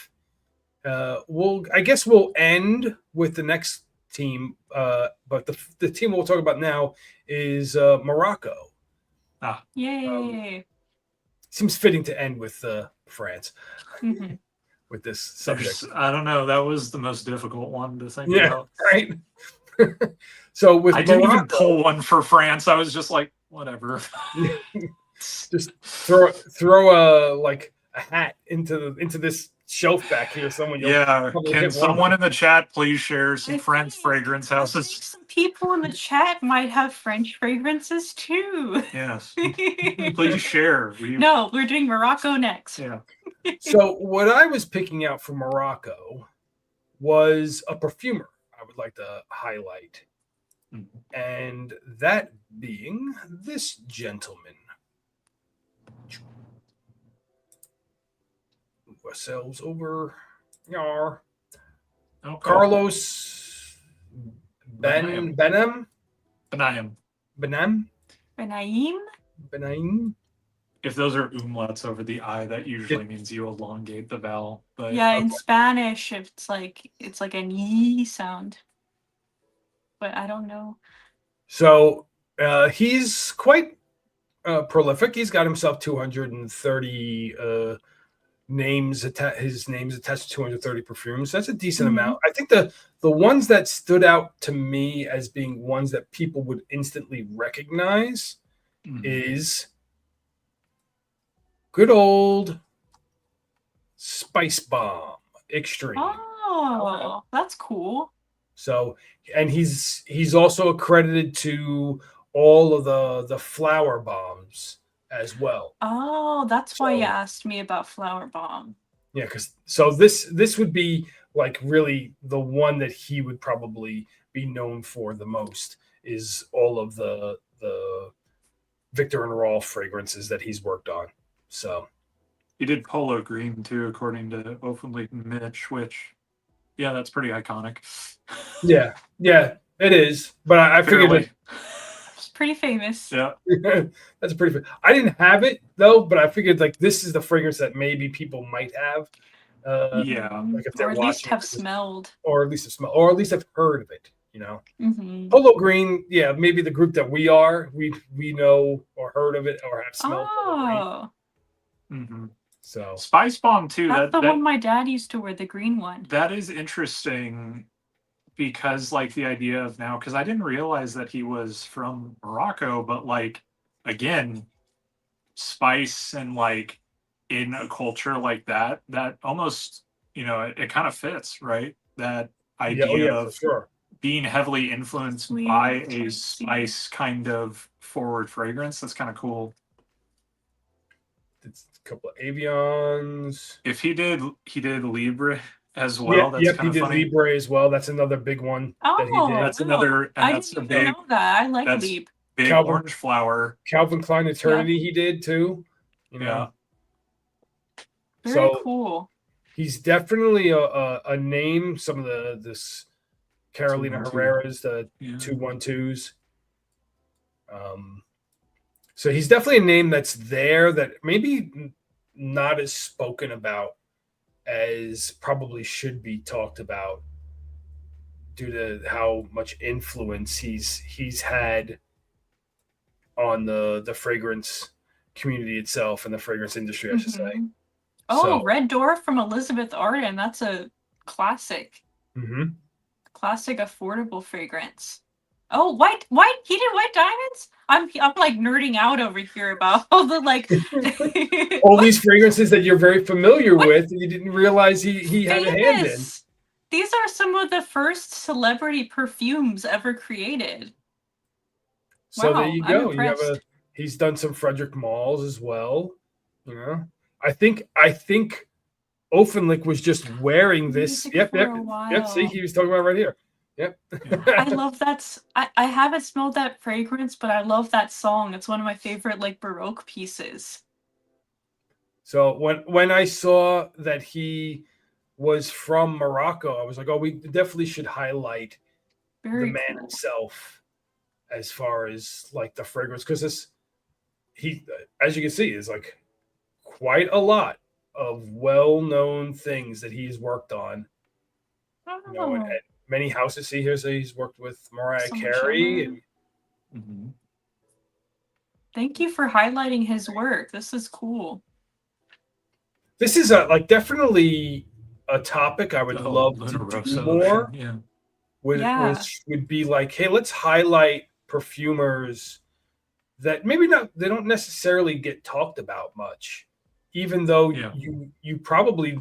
I guess we'll end with the next team, but the team we'll talk about now is Morocco. Yay. Seems fitting to end with France Mm-hmm. with this subject. I don't know. That was the most difficult one to think Yeah, about. right. So with I didn't Morocco, even pull one for France. I was just like, whatever. just throw a hat into this shelf back here. Someone, you'll Yeah. probably Can hit one. someone in the chat please share some I French think- fragrance I think houses? some people in the chat might have French fragrances too. Yes. Please share. No, we're doing Morocco next. Yeah. So what I was picking out from Morocco was a perfumer I would like to highlight. And that being this gentleman. Move ourselves over. Yar. Okay. Carlos Benaim. Benem. Benaim. Benem. Benaim? Benaim. If those are umlauts over the I, that usually means you elongate the vowel. But Yeah, in Spanish it's like an E sound. But I don't know. So he's quite prolific. He's got himself 230 names. His name's attached to 230 perfumes. That's a decent amount. I think the ones that stood out to me as being ones that people would instantly recognize is good old Spice Bomb Extreme. Oh, that's cool. So, and he's also accredited to all of the flower bombs as well. Oh, that's why you asked me about Flower Bomb. Yeah, because so this would be like really the one that he would probably be known for the most is all of the Victor and Rolf fragrances that he's worked on. So he did Polo Green too, according to Openly Mitch, which that's pretty iconic. Yeah, it is. But I figured it's pretty famous. Yeah. That's pretty. I didn't have it though, but I figured like this is the fragrance that maybe people might have. Like if they're or at least have smelled, or at least have smelled, or at least have heard of it. You know, Polo Green. Yeah, maybe the group that we know or heard of it or have smelled. Oh. So Spice Bomb too. That's the one my dad used to wear, the green one. That is interesting. Because like the idea of now, because I didn't realize that he was from Morocco, but like again, spice and like in a culture like that almost it kind of fits, right? That idea of being heavily influenced by a spice kind of forward fragrance. That's kind of cool. It's a couple of Avions. If he did Libre as well. He did funny. Libre as well. That's another big one that he did. That's another. And I that's didn't even know that. I like Libre. Big orange flower. Calvin Klein Eternity he did too. You know. Very cool. He's definitely a name. Some of this Carolina Herrera's, the 212s. So he's definitely a name that's there that maybe not as spoken about as probably should be talked about due to how much influence he's had on the fragrance community itself and the fragrance industry, I should say. Oh, Red Door from Elizabeth Arden. That's a classic. Classic affordable fragrance. Oh, white. He did White Diamonds? I'm like nerding out over here about all the like all these fragrances that you're very familiar with and you didn't realize he had a hand in. These are some of the first celebrity perfumes ever created. So there you go. You have he's done some Frederick Malls as well. You know, I think Offenlich was just wearing this. Yep. See, he was talking about right here. Yep. I love that. I haven't smelled that fragrance, but I love that song. It's one of my favorite like Baroque pieces. So when I saw that he was from Morocco, I was like, oh, we definitely should highlight the man himself as far as like the fragrance, because he, as you can see, is like quite a lot of well-known things that he's worked on. You know, and many houses. See here, so he's worked with Mariah So much Carey. younger. And Mm-hmm. Thank you for highlighting his work. This is cool. this is a like definitely a topic I would love Luna to do Rossa more. Ocean, yeah. Yeah. Which would be like, hey, let's highlight perfumers that maybe not they don't necessarily get talked about much, even though Yeah. you probably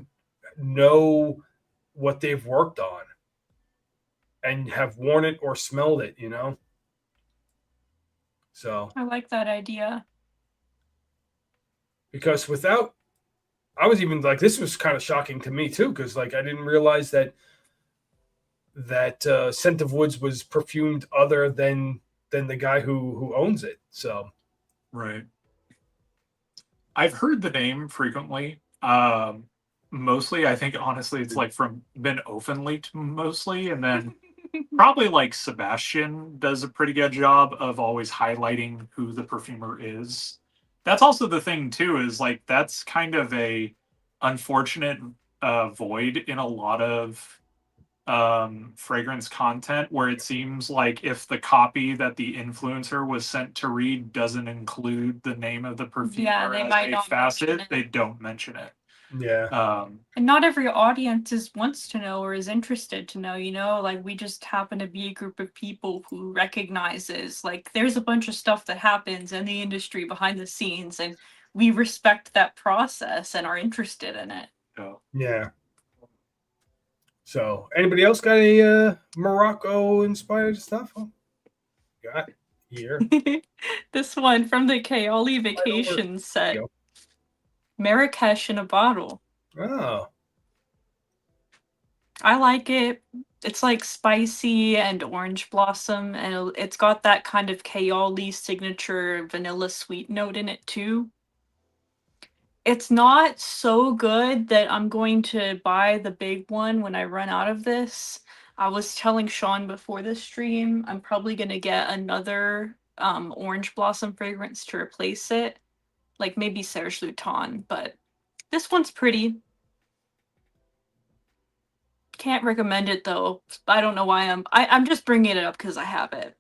know what they've worked on and have worn it or smelled it, you know. So I like that idea. because without, I was even like, this was kind of shocking to me too, because like I didn't realize that Scent of Woods was perfumed other than the guy who owns it. So Right. I've heard the name frequently. Mostly, I think honestly, it's like from Ben Offenlicht mostly, and then probably like Sebastian does a pretty good job of always highlighting who the perfumer is. That's also the thing too, is like that's kind of a unfortunate void in a lot of fragrance content where it seems like if the copy that the influencer was sent to read doesn't include the name of the perfumer they as might a not mention facet, it. they don't mention it. yeah, And not every audience wants to know or is interested to know, you know, like we just happen to be a group of people who recognizes like there's a bunch of stuff that happens in the industry behind the scenes and we respect that process and are interested in it. So, yeah. So anybody else got any Morocco inspired stuff? Oh, got here. This one from the Kaoli Right over. vacation set. Go. Marrakesh in a bottle. Oh, I like it. It's like spicy and orange blossom, and it's got that kind of Kaoli signature vanilla sweet note in it too. It's not so good that I'm going to buy the big one when I run out of this. I was telling Sean before this stream, I'm probably gonna get another orange blossom fragrance to replace it, like maybe Serge Luton, but this one's pretty. Can't recommend it though. I don't know why I'm just bringing it up because I have it.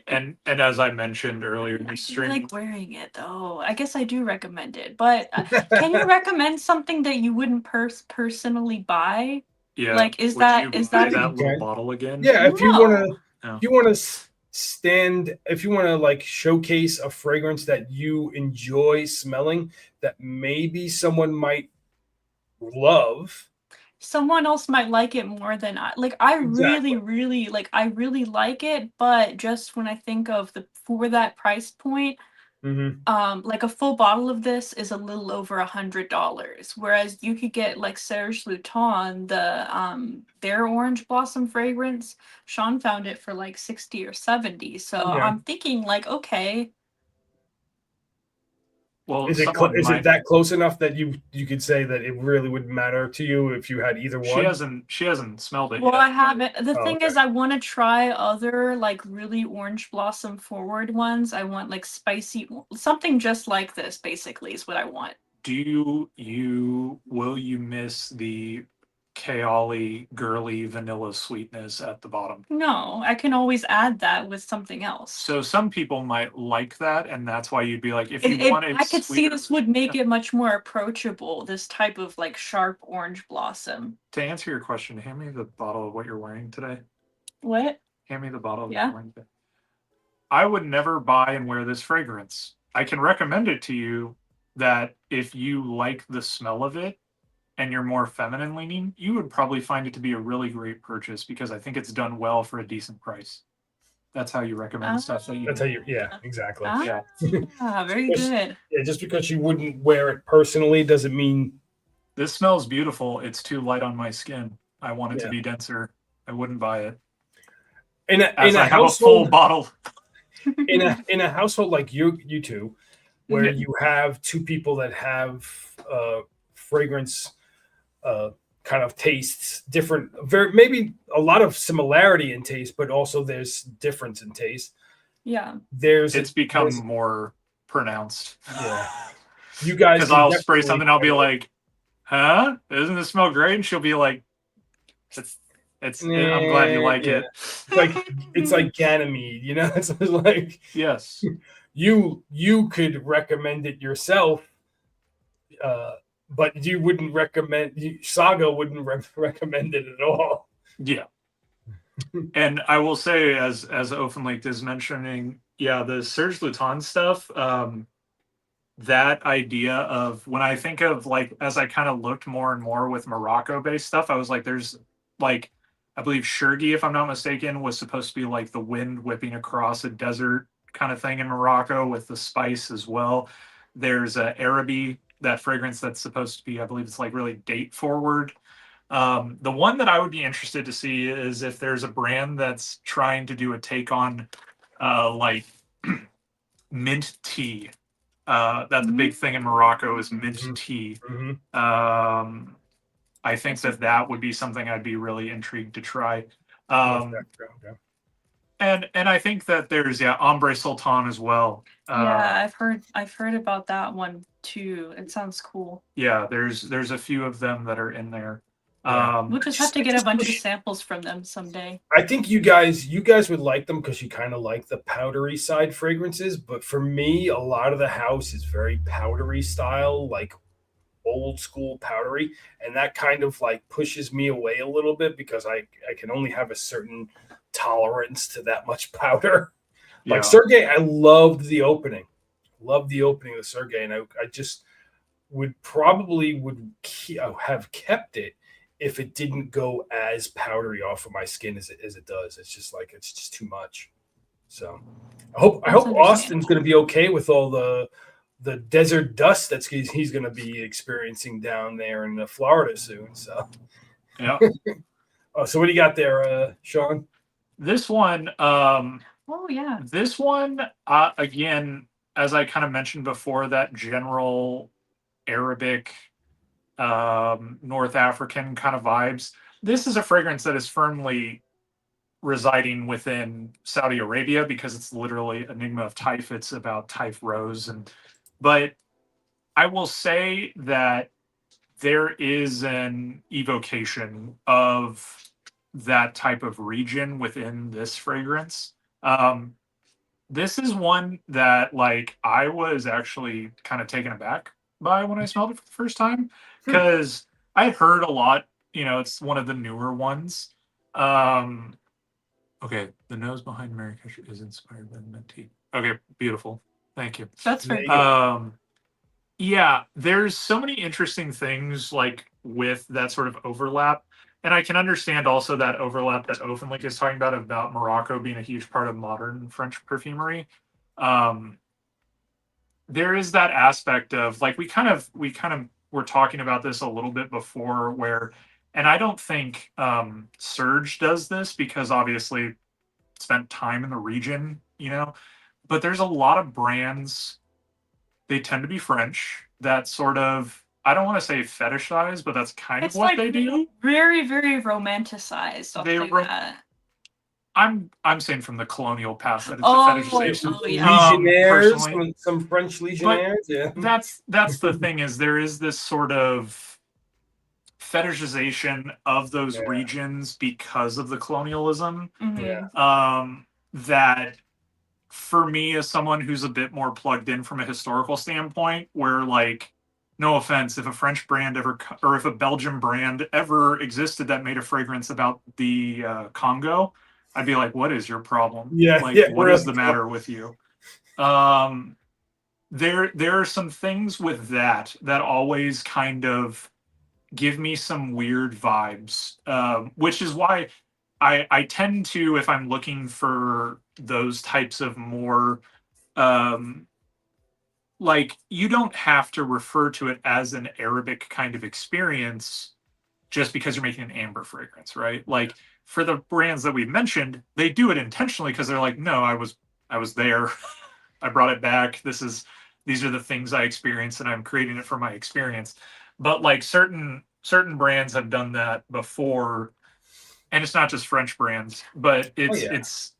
and as I mentioned earlier in I the do stream, like wearing it though. I guess I do recommend it, but can you recommend something that you wouldn't personally buy? yeah, Like, is would that you is buy that that little Okay. bottle again? Yeah, if you No. want to, No. if you want to stand, if you want to like showcase a fragrance that you enjoy smelling, that maybe someone might love. Someone else might like it more than I like. I really, Exactly. really like. I really like it, but just when I think of the for that price point, Mm-hmm. like a full bottle of this is a little over $100, whereas you could get like Serge Luton, their orange blossom fragrance. Sean found it for like 60 or 70. So Yeah. I'm thinking like, okay, Well, Is it someone is it might. that close enough that you could say that it really wouldn't matter to you if you had either She one? hasn't smelled it well, yet. I haven't. The Oh, thing okay. is, I want to try other like really orange blossom forward ones. I want like spicy, something just like this, basically, is what I want. Will you miss the Kaoli girly vanilla sweetness at the bottom? No, I can always add that with something else. So some people might like that, and that's why you'd be like, if you want it I could see sweeter- this would make it much more approachable, this type of like sharp orange blossom. To answer your question, hand me the bottle of what you're wearing today. What? Hand me the bottle of what Yeah. you're wearing today. I would never buy and wear this fragrance. I can recommend it to you that if you like the smell of it and you're more feminine leaning, you would probably find it to be a really great purchase because I think it's done well for a decent price. That's how you recommend stuff that you. That's how you. Yeah, exactly. Ah, Yeah. very Just- good. Yeah, just because you wouldn't wear it personally doesn't mean. This smells beautiful. It's too light on my skin. I want it to Yeah. be denser. I wouldn't buy it. In a As in a I have a full household bottle. in a household like you two, where you have two people that have fragrance kind of tastes different, very maybe a lot of similarity in taste, but also there's difference in taste. Yeah. It's become more pronounced. Yeah. You guys, Because I'll spray something, I'll be like, huh? Doesn't this smell great? And she'll be like, I'm glad you like Yeah. it. It's like Ganymede, you know. It's like Yes. you could recommend it yourself, uh, but you wouldn't Saga wouldn't recommend it at all. Yeah. And I will say, as Openlake is mentioning, yeah, the Serge Luton stuff, that idea of when I think of like as I kind of looked more and more with Morocco based stuff, I was like, there's like I believe Shurgi, if I'm not mistaken, was supposed to be like the wind whipping across a desert kind of thing in Morocco with the spice as well. There's Araby, that fragrance that's supposed to be, I believe it's like really date forward. The one that I would be interested to see is if there's a brand that's trying to do a take on like mint tea. That's a big thing in Morocco is mint tea. Mm-hmm. I think that would be something I'd be really intrigued to try. Okay. And I think that there's Ombre Sultan as well. Yeah, I've heard about that one too. It sounds cool. Yeah, there's a few of them that are in there. Yeah. We'll just have to get a bunch of samples from them someday. I think you guys would like them because you kind of like the powdery side fragrances. But for me, a lot of the house is very powdery style, like old school powdery, and that kind of like pushes me away a little bit because I can only have a certain tolerance to that much powder. Like Sergey, I loved the opening. Loved the opening of Sergey, and I just would have kept it if it didn't go as powdery off of my skin as it does. It's just too much. So I hope Austin's going to be okay with all the desert dust that's he's going to be experiencing down there in Florida soon. So yeah. Oh, so what do you got there, Sean? This one, oh yeah. This one, again, as I kind of mentioned before, that general Arabic, North African kind of vibes. This is a fragrance that is firmly residing within Saudi Arabia because it's literally Enigma of Taif. It's about Taif Rose, but I will say that there is an evocation of that type of region within this fragrance. This is one that like I was actually kind of taken aback by when I smelled it for the first time because I heard a lot. You know, it's one of the newer ones. Okay, the nose behind Marrakesh is inspired by mint tea. Okay, beautiful. Thank you. That's very yeah, there's so many interesting things like with that sort of overlap. And I can understand also that overlap that Openlink is talking about Morocco being a huge part of modern French perfumery. There is that aspect of like we kind of were talking about this a little bit before where, and I don't think Surge does this because obviously spent time in the region, you know, but there's a lot of brands, they tend to be French, that sort of, I don't want to say fetishize, but that's kind of what they do. Very, very romanticized. That. I'm saying from the colonial past that it's a fetishization. Legionnaires, some French legionnaires. Yeah, that's the thing is there is this sort of fetishization of those regions because of the colonialism. That for me as someone who's a bit more plugged in from a historical standpoint, where like, no offense, if a French brand ever or if a Belgian brand ever existed that made a fragrance about the Congo, I'd be like, what is your problem? What is the matter with you? There are some things with that always kind of give me some weird vibes, which is why I tend to, if I'm looking for those types of more, like, you don't have to refer to it as an Arabic kind of experience just because you're making an amber fragrance, right? Like, for the brands that we've mentioned, they do it intentionally because they're like, no, I was there. I brought it back. These are the things I experienced and I'm creating it for my experience. But like certain brands have done that before, and it's not just French brands, but it's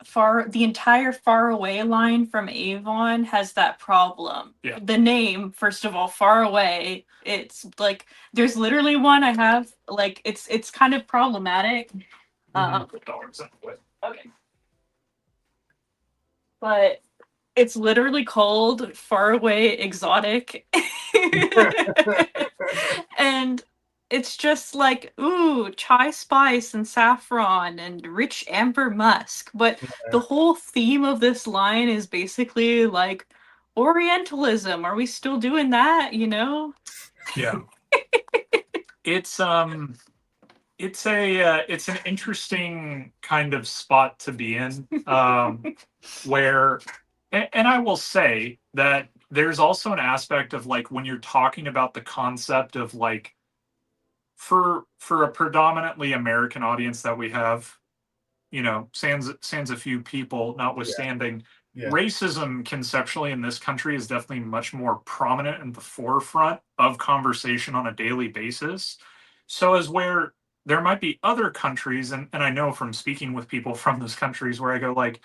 the entire Far Away line from Avon has that problem. Yeah. The name, first of all, Far Away, it's like there's literally one I have, like it's kind of problematic. Okay. But it's literally called Far Away Exotic. And it's just like, ooh, chai spice and saffron and rich amber musk. But the whole theme of this line is basically like Orientalism. Are we still doing that, you know? Yeah. It's it's an interesting kind of spot to be in, where, and I will say that there's also an aspect of like when you're talking about the concept of like for a predominantly American audience that we have, you know, sans a few people notwithstanding, racism conceptually in this country is definitely much more prominent in the forefront of conversation on a daily basis. So as where there might be other countries, and I know from speaking with people from those countries where I go like,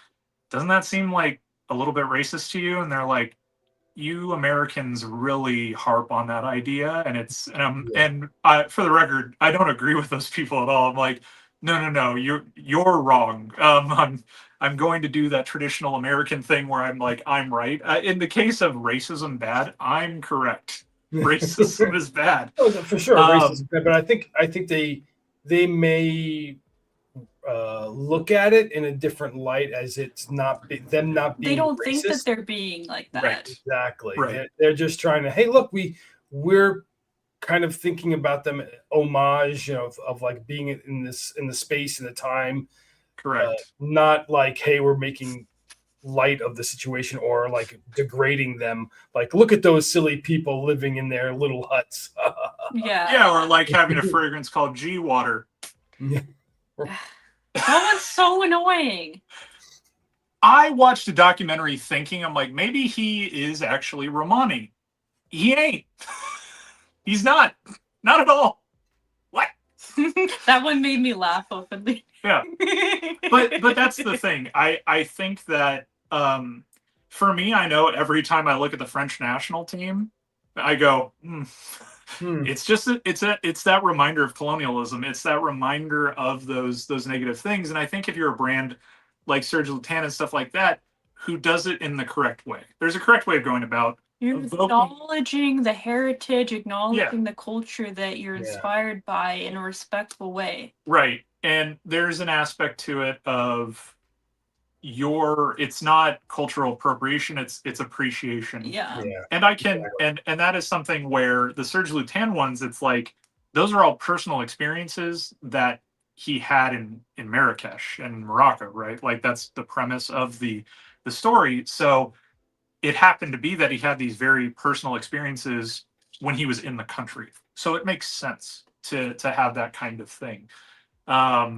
doesn't that seem like a little bit racist to you? And they're like, you Americans really harp on that idea, and it's and for the record, I don't agree with those people at all. I'm like, no, you're wrong. I'm going to do that traditional American thing where I'm like, I'm right. In the case of racism bad, I'm correct. Racism is bad. Oh, for sure, racism, but I think they may look at it in a different light, as it's not them not being. They don't racist. think that they're being like that. Right. Exactly. Right. They're just trying to, hey, look, we're kind of thinking about them homage, you know, of like being in the space and the time. Correct. Not like, hey, we're making light of the situation or like degrading them. Like, look at those silly people living in their little huts. Yeah, or like having a fragrance called G Water. That was so annoying. I watched a documentary thinking, I'm like, maybe he is actually Romani. He ain't. He's not. Not at all. What? That one made me laugh openly. Yeah. But that's the thing. I think that for me, I know every time I look at the French national team, I go, it's just it's that reminder of colonialism. It's that reminder of those negative things. And I think if you're a brand like Serge Lutens and stuff like that, who does it in the correct way, there's a correct way of going about. You're acknowledging the heritage, acknowledging the culture that you're inspired by in a respectful way. Right. And there's an aspect to it of it's not cultural appropriation, it's appreciation. Yeah. And I can and that is something where the Serge Lutens ones, it's like those are all personal experiences that he had in Marrakesh and Morocco, right? Like that's the premise of the story. So it happened to be that he had these very personal experiences when he was in the country. So it makes sense to have that kind of thing. But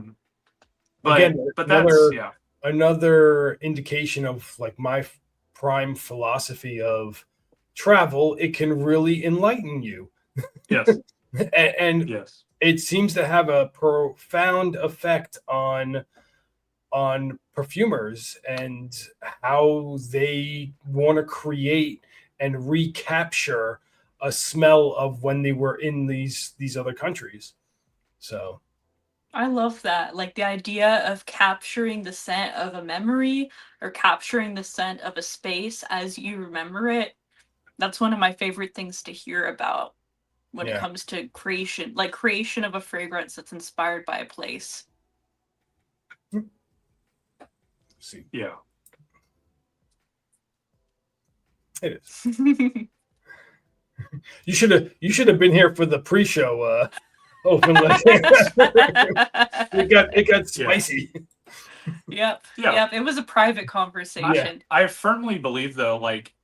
Again, that's another indication of like my prime philosophy of travel. It can really enlighten you. Yes. and yes, it seems to have a profound effect on perfumers and how they want to create and recapture a smell of when they were in these other countries. So I love that. Like the idea of capturing the scent of a memory or capturing the scent of a space as you remember it. That's one of my favorite things to hear about when it comes to creation, like creation of a fragrance that's inspired by a place. See. Yeah. It is. You should have been here for the pre-show. It got spicy. Yep. It was a private conversation. I firmly believe though, like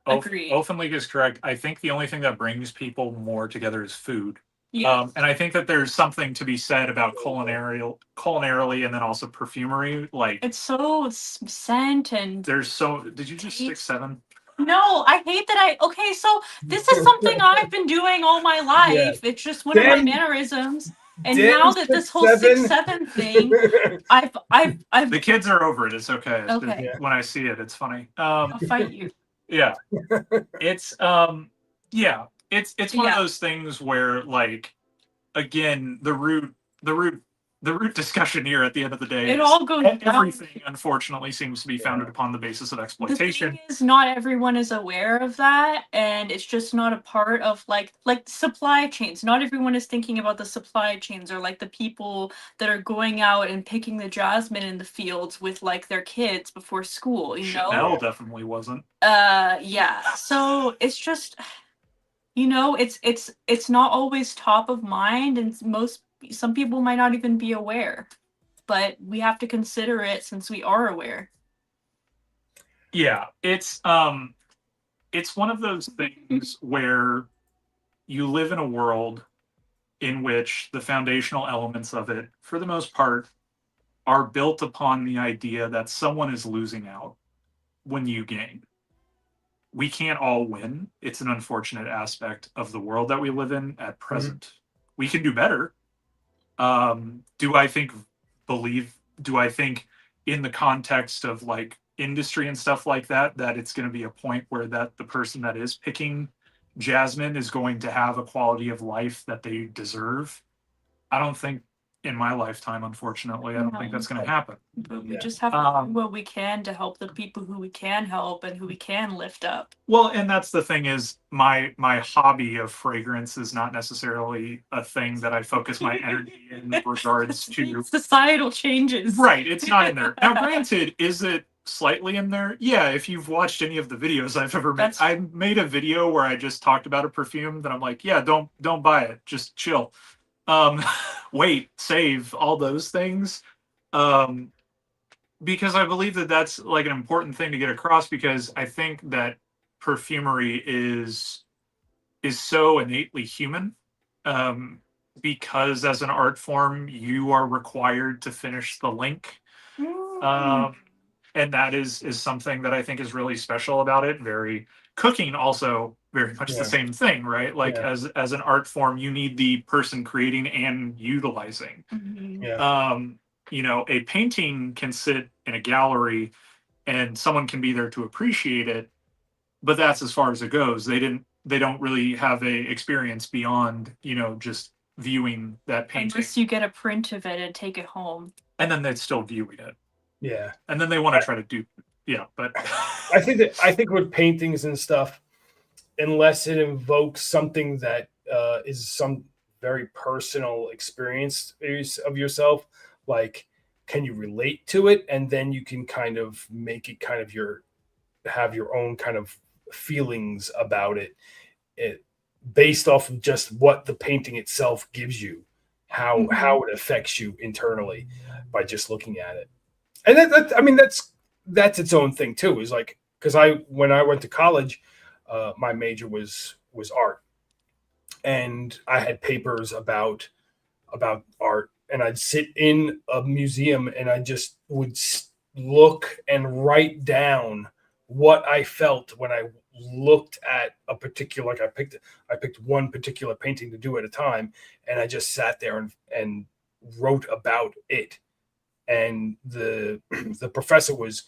Agreed. Ofen is correct. I think the only thing that brings people more together is food. Yes. And I think that there's something to be said about culinarily and then also perfumery. Like it's so scent and there's so. Did you just stick 7? No, I hate that okay, so this is something I've been doing all my life. It's just one of my mannerisms. And Damn now that this whole 6-7 thing, I've The kids are over it. It's okay. It's Okay. just, when I see it, it's funny. I'll fight you. Yeah, it's yeah, it's one of Yeah. those things where, like, again, the root discussion here at the end of the day It is all goes down. everything unfortunately seems to be founded upon the basis of The exploitation. thing is, not everyone is aware of that, and it's just not a part of like supply chains. Not everyone is thinking about the supply chains, or like the people that are going out and picking the jasmine in the fields with like their kids before school. You know. Chanel definitely wasn't. Yeah. So it's just, it's not always top of mind, and some people might not even be aware, but we have to consider it since we are aware. Yeah, it's one of those things where you live in a world in which the foundational elements of it, for the most part, are built upon the idea that someone is losing out when you gain. We can't all win. It's an unfortunate aspect of the world that we live in at present. We can do better. Do I think in the context of like industry and stuff like that, that it's going to be a point where that the person that is picking jasmine is going to have a quality of life that they deserve? I don't think in my lifetime, unfortunately, I don't think that's going to happen. But we just have to do what we can to help the people who we can help and who we can lift up. Well, and that's the thing is my hobby of fragrance is not necessarily a thing that I focus my energy in regards to societal changes. Right, it's not in there. Now, granted, is it slightly in there? Yeah, if you've watched any of the videos I've ever made, I made a video where I just talked about a perfume that I'm like, yeah, don't buy it, just chill. Wait, save, all those things. Because I believe that that's like an important thing to get across, because I think that perfumery is so innately human. Because as an art form, you are required to finish the link. And that is something that I think is really special about it. Cooking also very much the same thing, right? Like as an art form, you need the person creating and utilizing. A painting can sit in a gallery and someone can be there to appreciate it, but that's as far as it goes. They don't really have a experience beyond, just viewing that painting. Unless you get a print of it and take it home. And then they're still viewing it. Yeah. And then they want to try to do, but I think with paintings and stuff, unless it invokes something that is some very personal experience of yourself, like, can you relate to it? And then you can kind of make it kind of have your own kind of feelings about it based off of just what the painting itself gives you, how it affects you internally by just looking at it. And that's its own thing too. Is like, because when I went to college, my major was art, and I had papers about art, and I'd sit in a museum and I just would look and write down what I felt when I looked at a particular, like I picked one particular painting to do at a time, and I just sat there and wrote about it. And the professor was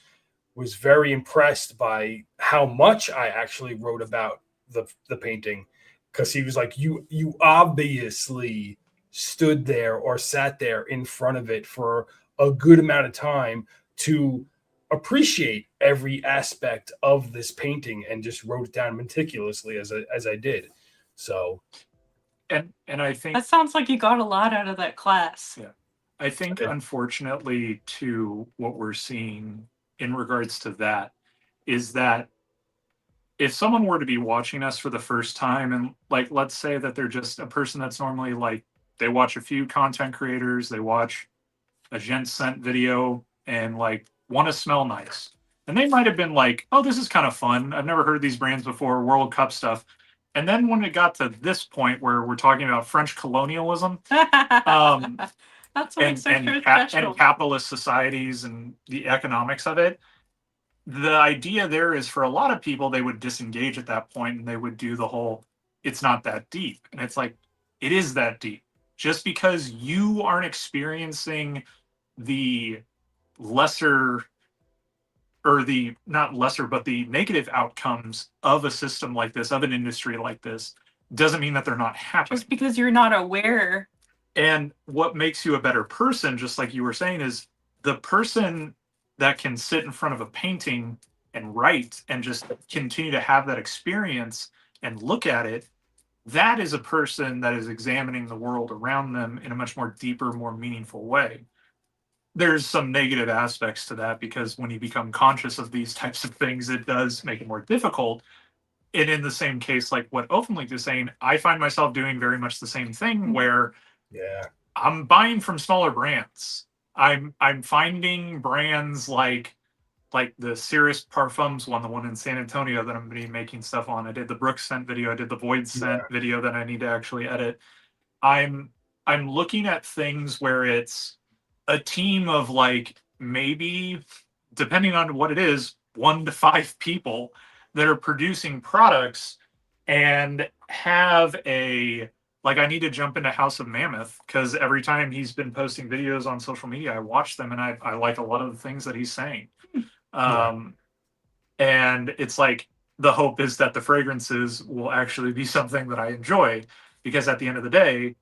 very impressed by how much I actually wrote about the painting, because he was like, you obviously stood there or sat there in front of it for a good amount of time to appreciate every aspect of this painting, and just wrote it down meticulously as I did. So, and I think that sounds like you got a lot out of that class. Yeah. I think, unfortunately, too, what we're seeing in regards to that is that if someone were to be watching us for the first time, and like, let's say that they're just a person that's normally like, they watch a few content creators, they watch a gent scent video and like want to smell nice. And they might have been like, oh, this is kind of fun. I've never heard these brands before, World Cup stuff. And then when it got to this point where we're talking about French colonialism, that's what makes and capitalist societies and the economics of it, the idea there is, for a lot of people, they would disengage at that point and they would do the whole, it's not that deep. And it's like, it is that deep. just because you aren't experiencing the lesser, or the not lesser, but the negative outcomes of a system like this, of an industry like this, doesn't mean that they're not happening. Just because you're not aware. And what makes you a better person, just like you were saying, is the person that can sit in front of a painting and write and just continue to have that experience and look at it. That is a person that is examining the world around them in a much more deeper, more meaningful way. There's some negative aspects to that, because when you become conscious of these types of things, it does make it more difficult. And in the same case, like what OpenLink is saying, I find myself doing very much the same thing, where Yeah. I'm buying from smaller brands. I'm finding brands like the Cirrus Parfums one, the one in San Antonio that I'm going to be making stuff on. I did the Brooks scent video. I did the Void scent video that I need to actually edit. I'm looking at things where it's a team of like, maybe, depending on what it is, 1 to 5 people that are producing products, and have a, like, I need to jump into House of Mammoth, because every time he's been posting videos on social media, I watch them, and I like a lot of the things that he's saying. And it's like, the hope is that the fragrances will actually be something that I enjoy, because at the end of the day,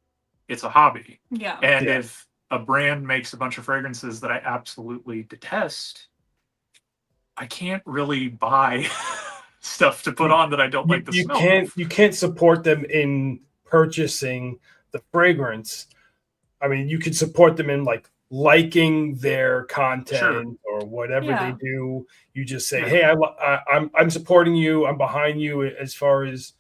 it's a hobby. Yeah. And if a brand makes a bunch of fragrances that I absolutely detest, I can't really buy stuff to put on that I don't like the smell of. You can't support them in purchasing the fragrance. I mean, you can support them in like liking their content or whatever they do. You just say, "Hey, I'm supporting you. I'm behind you as far as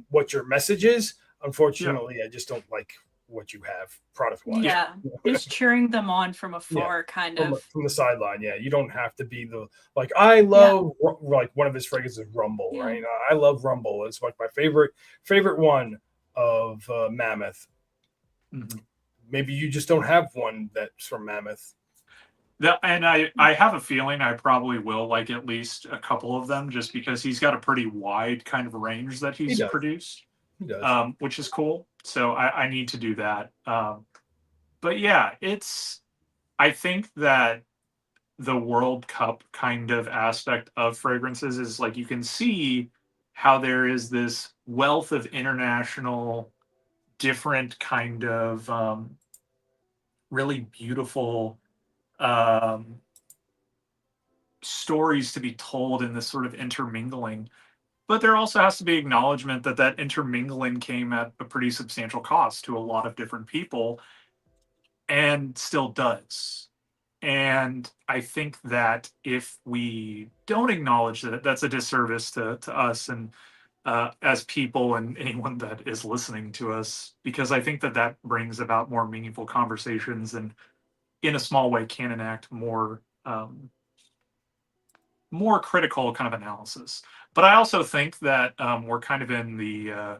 what your message is." Unfortunately, I just don't like what you have product wise. Yeah, just cheering them on from afar, kind of from the sideline. Yeah, you don't have to be the like. I love like one of his fragrances, Rumble. Right, I love Rumble. It's like my favorite one of Mammoth. Mm-hmm. Maybe you just don't have one that's from Mammoth. And I have a feeling I probably will like at least a couple of them, just because he's got a pretty wide kind of range that he's produced. He does. Which is cool. So I need to do that. But yeah, I think that the World Cup kind of aspect of fragrances is like, you can see how there is this wealth of international, different kind of really beautiful stories to be told in this sort of intermingling. But there also has to be acknowledgement that that intermingling came at a pretty substantial cost to a lot of different people, and still does. And I think that if we don't acknowledge that, that's a disservice to us, and as people, and anyone that is listening to us, because I think that that brings about more meaningful conversations, and in a small way can enact more more critical kind of analysis. But I also think that we're kind of in the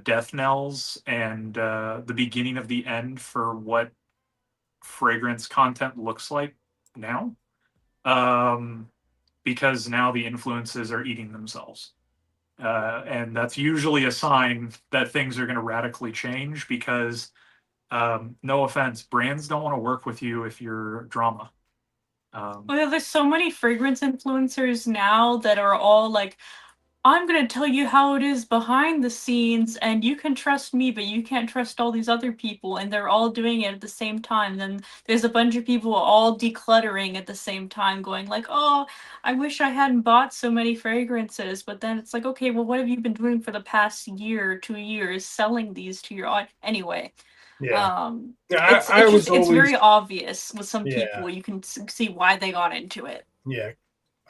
death knells and the beginning of the end for what fragrance content looks like now, because now the influences are eating themselves, and that's usually a sign that things are going to radically change, because no offense, brands don't want to work with you if you're drama. Well, there's so many fragrance influencers now that are all like, I'm going to tell you how it is behind the scenes, and you can trust me, but you can't trust all these other people, and they're all doing it at the same time. Then there's a bunch of people all decluttering at the same time, going like, oh, I wish I hadn't bought so many fragrances. But then it's like, okay, well, what have you been doing for the past year, 2 years, selling these to your audience? Anyway. It's very obvious with some people. You can see why they got into it. Yeah.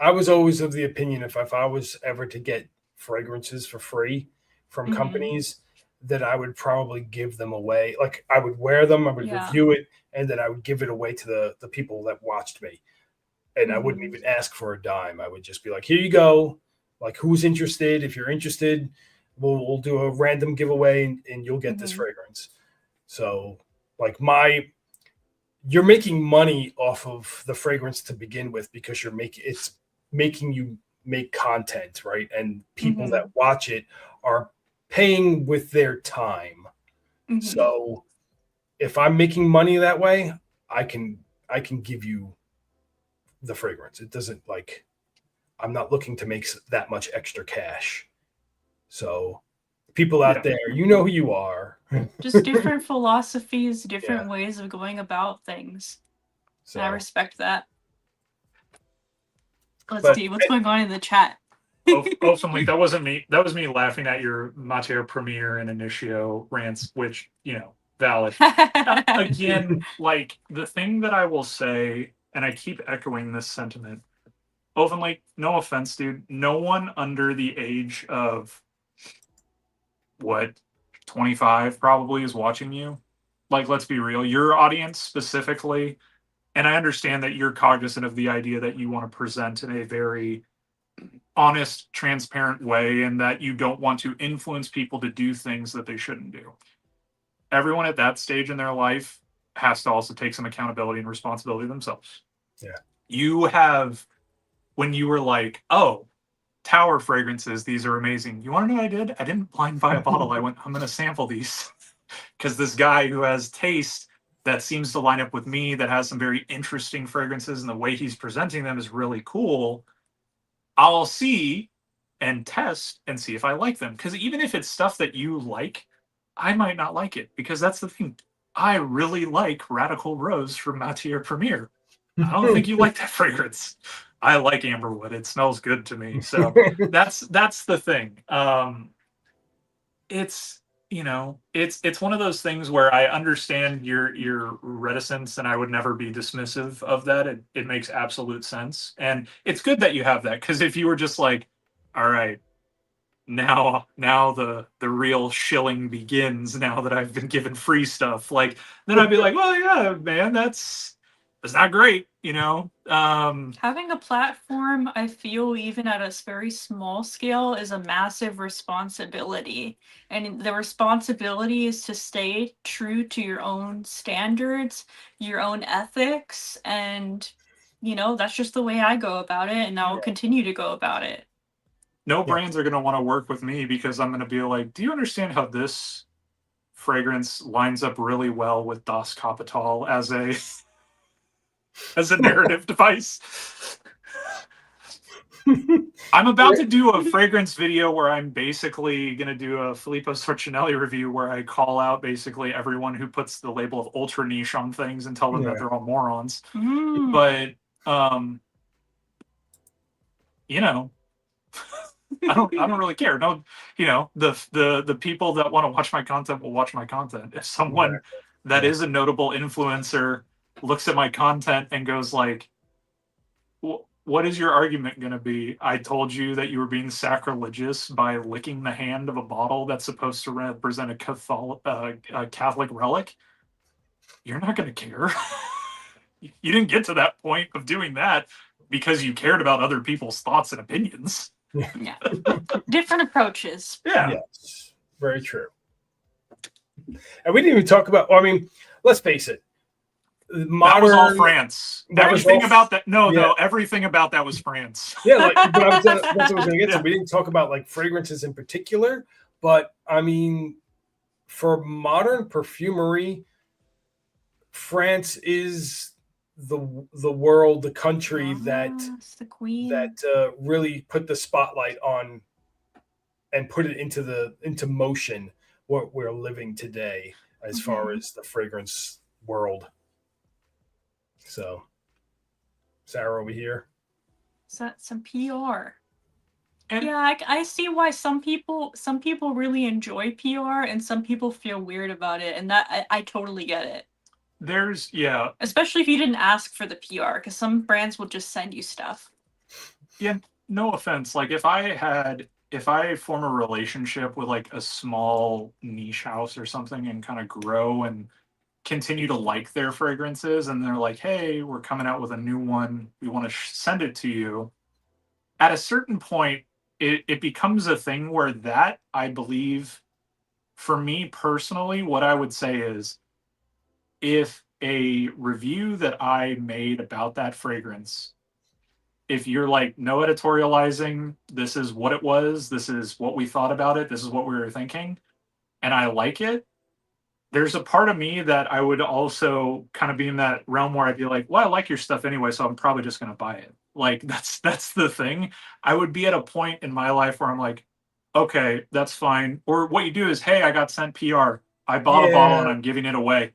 I was always of the opinion, if I was ever to get fragrances for free from companies, that I would probably give them away. Like, I would wear them, I would review it, and then I would give it away to the people that watched me. And I wouldn't even ask for a dime. I would just be like, here you go. Like, who's interested? If you're interested, we'll do a random giveaway, and you'll get this fragrance. So, like, you're making money off of the fragrance to begin with, because it's making you make content, right? And people that watch it are paying with their time. Mhm. So if I'm making money that way, I can give you the fragrance. It doesn't like I'm not looking to make that much extra cash. So people out there, you know who you are. Just different philosophies, different Yeah. ways of going about things. And I So, respect that. Let's but see what's going on in the chat. Ultimately, that wasn't me. That was me laughing at your Matière Premiere and Initio rants, which, valid. Again, like, the thing that I will say, and I keep echoing this sentiment, openly, no offense, dude, no one under the age of, what, 25 probably is watching you. Like, let's be real. Your audience specifically, and I understand that you're cognizant of the idea that you want to present in a very honest, transparent way and that you don't want to influence people to do things that they shouldn't do. Everyone at that stage in their life has to also take some accountability and responsibility themselves. Yeah. You have, when you were like, oh, Tower fragrances, these are amazing. You want to know what I did? I didn't blind buy a bottle. I went, I'm going to sample these because this guy who has taste that seems to line up with me, that has some very interesting fragrances, and the way he's presenting them is really cool. I'll see and test and see if I like them. Because even if it's stuff that you like, I might not like it. Because that's the thing. I really like Radical Rose from Matière Premiere. I don't think you like that fragrance. I like amberwood. It smells good to me. So that's the thing. It's one of those things where I understand your reticence, and I would never be dismissive of that. It makes absolute sense, and it's good that you have that, because if you were just like, all right, now the real shilling begins, now that I've been given free stuff, like, then I'd be like, well, yeah, man, that's not great, Having a platform, I feel, even at a very small scale, is a massive responsibility. And the responsibility is to stay true to your own standards, your own ethics, and that's just the way I go about it, and I'll continue to go about it. No brands are going to want to work with me because I'm going to be like, do you understand how this fragrance lines up really well with Das Kapital as a narrative device? I'm about to do a fragrance video where I'm basically going to do a Filippo Sorcinelli review where I call out basically everyone who puts the label of ultra niche on things and tell them that they're all morons. But I don't really care. No, the people that want to watch my content will watch my content. If someone that is a notable influencer looks at my content and goes like, what is your argument going to be? I told you that you were being sacrilegious by licking the hand of a bottle that's supposed to represent a Catholic relic. You're not going to care. You didn't get to that point of doing that because you cared about other people's thoughts and opinions. Yeah. Different approaches. Yeah. Yes. Very true. And we didn't even talk about, I mean, let's face it. That was all France. Everything about that. No, everything about that was France. Yeah, but that's what I was going to get to. We didn't talk about like fragrances in particular, but I mean, for modern perfumery, France is the world, the country that really put the spotlight on and put it into motion what we're living today as far as the fragrance world. So, Sarah over here. Some PR. Yeah, I see why some people really enjoy PR and some people feel weird about it, and that I totally get it. Especially if you didn't ask for the PR, because some brands will just send you stuff. Yeah, no offense. Like if I form a relationship with like a small niche house or something and kind of grow and continue to like their fragrances, and they're like, hey, we're coming out with a new one, we want to send it to you, at a certain point it becomes a thing where that, I believe, for me personally, what I would say is, if a review that I made about that fragrance, if you're like, no editorializing, this is what it was, this is what we thought about it, this is what we were thinking, and I like it, there's a part of me that I would also kind of be in that realm where I'd be like, well, I like your stuff anyway, so I'm probably just going to buy it. Like that's the thing. I would be at a point in my life where I'm like, okay, that's fine. Or what you do is, hey, I got sent PR. I bought a bottle and Yeah, I'm giving it away.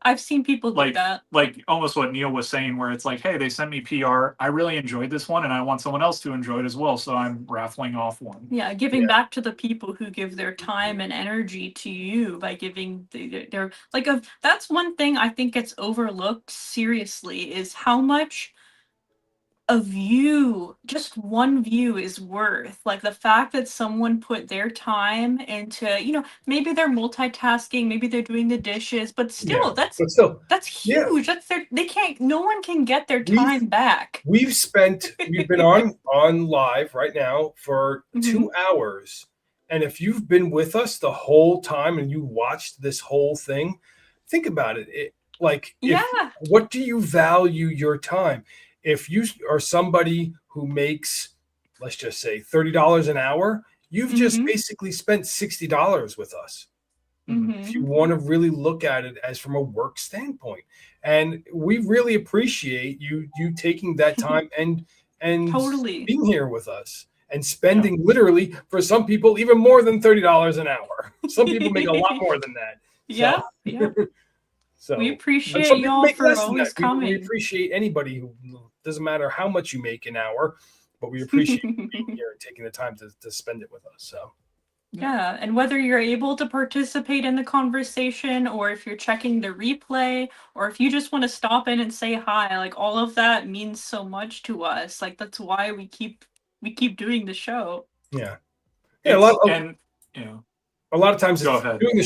I've seen people do that. Like almost what Neil was saying, where it's like, hey, they sent me PR. I really enjoyed this one, and I want someone else to enjoy it as well. So I'm raffling off one. Yeah, giving yeah, back to the people who give their time and energy to you by giving their like that's one thing I think gets overlooked seriously is how much a view, just one view is worth. Like the fact that someone put their time into, maybe they're multitasking, maybe they're doing the dishes, but yeah. still that's But still, that's yeah, huge. That's their they can't no one can get their we've time back. we've been on live right now for Mhm. 2 hours, and if you've been with us the whole time and you watched this whole thing, think about it. Like, if Yeah. what do you value your time? If you are somebody who makes, let's just say, $30 an hour, you've just Mhm. basically spent $60 with us. If you Mhm. want to really look at it as from a work standpoint, and we really appreciate you taking that time and Totally. being here with us and Yeah. spending literally, for some people, even more than $30 an hour. Some people make a lot more than that. So Yeah, yeah. We so and appreciate some people y'all make for less than that. always We coming. appreciate anybody who, doesn't matter how much you make an hour, but we appreciate you being here and taking the time to spend it with us. So Yeah, and whether you're able to participate in the conversation or if you're checking the replay or if you just want to stop in and say hi, like all of that means so much to us. Like that's why we keep doing the show. yeah. Yeah, It's and you know, a lot of times go it's ahead. doing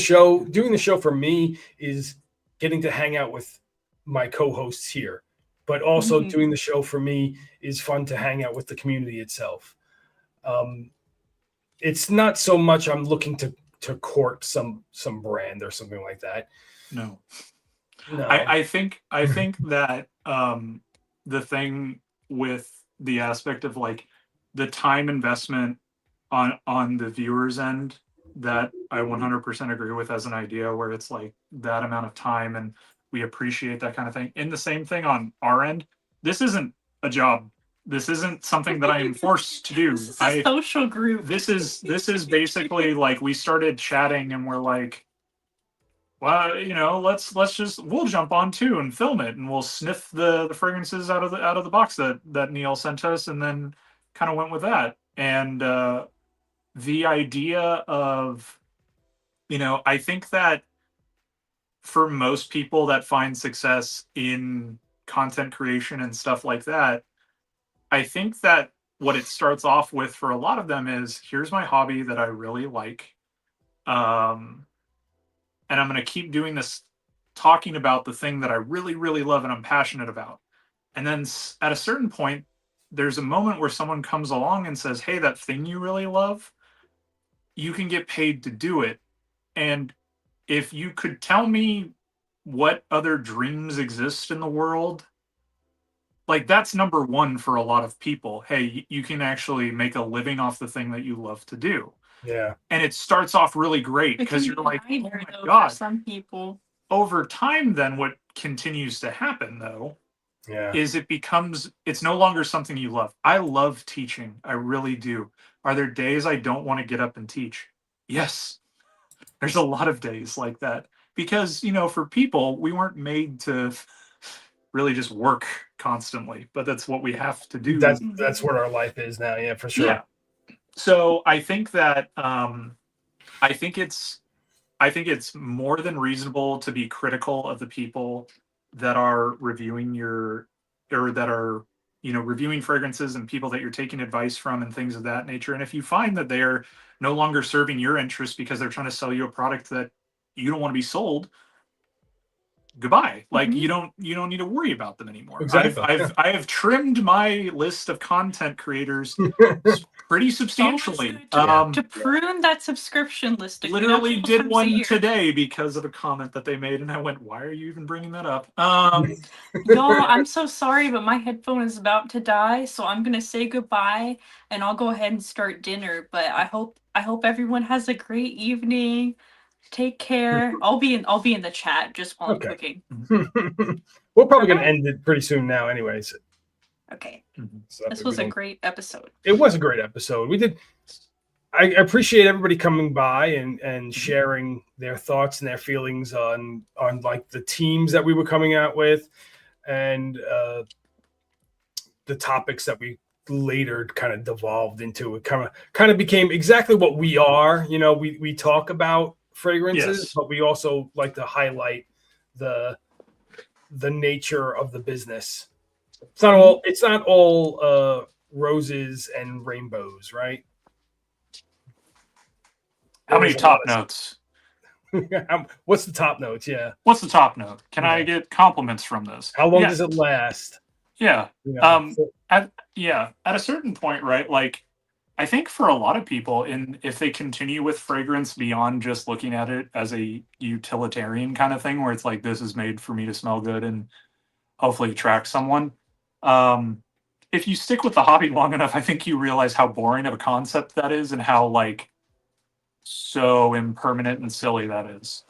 the show for me is getting to hang out with my co-hosts here, but also doing Mhm. the show for me is fun to hang out with the community itself. um, it's not so much I'm looking to court some brand or something like that. No. No. I think that the thing with the aspect of like the time investment on the viewer's end, that I 100% agree with as an idea, where it's like that amount of time and we appreciate that kind of thing. And the same thing on our end. This isn't a job. This isn't something that I am forced to do. This is a social group. This is basically like we started chatting and we're like, well, let's just we'll jump on too and film it, and we'll sniff the fragrances out of the box that Neil sent us, and then kind of went with that. And the idea of, I think that for most people that find success in content creation and stuff like that, I think that what it starts off with for a lot of them is, here's my hobby that I really like. Um, and I'm going to keep doing this, talking about the thing that I really, really love and I'm passionate about. And then at a certain point, there's a moment where someone comes along and says, hey, that thing you really love, you can get paid to do it. And if you could tell me what other dreams exist in the world, like that's number one for a lot of people. Hey, you can actually make a living off the thing that you love to do. Yeah. And it starts off really great It because can you're be a like, oh nightmare my though for God. some people. Over time, then what continues to happen though Yeah. is it's no longer something you love. I love teaching. I really do. Are there days I don't want to get up and teach? Yes. There's a lot of days like that because, for people, we weren't made to really just work constantly, but that's what we have to do. That's Mhm. what our life is now. Yeah, for sure. Yeah. So I think that I think it's I think it's more than reasonable to be critical of the people that are reviewing your or that are reviewing fragrances and people that you're taking advice from and things of that nature. And if you find that they're no longer serving your interests because they're trying to sell you a product that you don't want to be sold, goodbye. Like Mhm. you don't need to worry about them anymore. Exactly. Yeah. I have trimmed my list of content creators pretty It's always substantially. good to Yeah. to prune that subscription list a Literally couple did times a one year. today because of a comment that they made, and I went, why are you even bringing that up? Y'all, I'm so sorry, but my headphone is about to die, so I'm gonna say goodbye and I'll go ahead and start dinner. But I hope everyone has a great evening. Take care. I'll be in the chat just while I'm Okay. cooking. We're probably going to Okay. end it pretty soon now, anyways. Okay. So that This way was we a don't- great episode. It was a great episode. We did. I appreciate everybody coming by and sharing their thoughts and their feelings on like the teams that we were coming out with, and the topics that we later kind of devolved into. It kind of became exactly what we are. You know, we talk about fragrances, Yes. but we also like to highlight the nature of the business. It's not all roses and rainbows, right? How many There's a top lot notes? What's the top notes? Yeah. What's the top note? Can I Yeah. get compliments from this? How long Yeah. does it last? Yeah. You know, At a certain point, right? Like, I think for a lot of people, if they continue with fragrance beyond just looking at it as a utilitarian kind of thing, where it's like, this is made for me to smell good and hopefully attract someone. If you stick with the hobby long enough, I think you realize how boring of a concept that is and how like so impermanent and silly that is.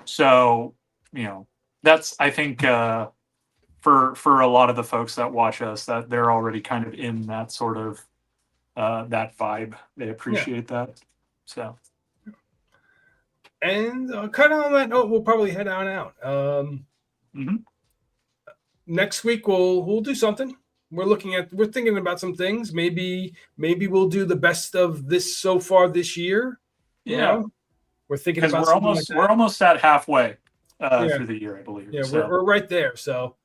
So, you know, that's, I think, for a lot of the folks that watch us, that they're already kind of in that sort of that vibe. They appreciate that. So, and kind of on that note, we'll probably head on out. Next week we'll do something. We're thinking about some things. Maybe we'll do the best of this so far this year. You know? We're thinking about we're almost at halfway through the year, I believe. Yeah, so. we're right there. So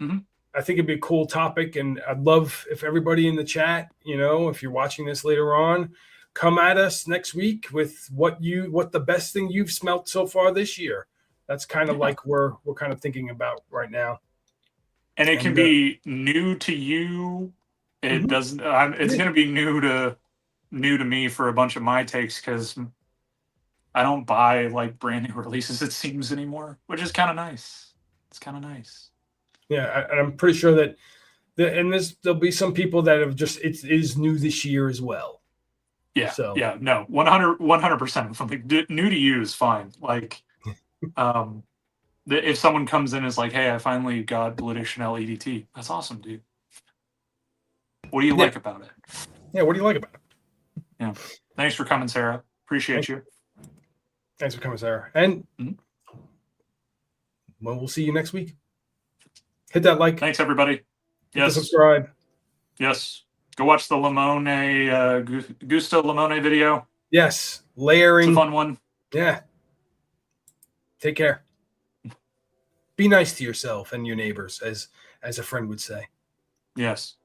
I think it'd be a cool topic, and I'd love if everybody in the chat, you know, if you're watching this later on, come at us next week with what the best thing you've smelt so far this year. That's kind of like we're kind of thinking about right now. And it can be new to you. It doesn't. It's going to be new to me for a bunch of my takes, because I don't buy like brand new releases, it seems, anymore, which is kind of nice. It's kind of nice. Yeah, and I'm pretty sure that there'll be some people that have just it is new this year as well. Yeah. So yeah, no, 100%. Something new to you is fine. Like, if someone comes in and is like, "Hey, I finally got Bleu de Chanel EDT," that's awesome, dude. What do you like about it? Yeah, what do you like about it? Yeah. Thanks for coming, Sarah. Appreciate you. Thanks for coming, Sarah. And well, we'll see you next week. Hit that like. Thanks, everybody. Hit the subscribe. Yes. Go watch the Gusto Limone video. Yes. Layering. It's a fun one. Yeah. Take care. Be nice to yourself and your neighbors, as a friend would say. Yes.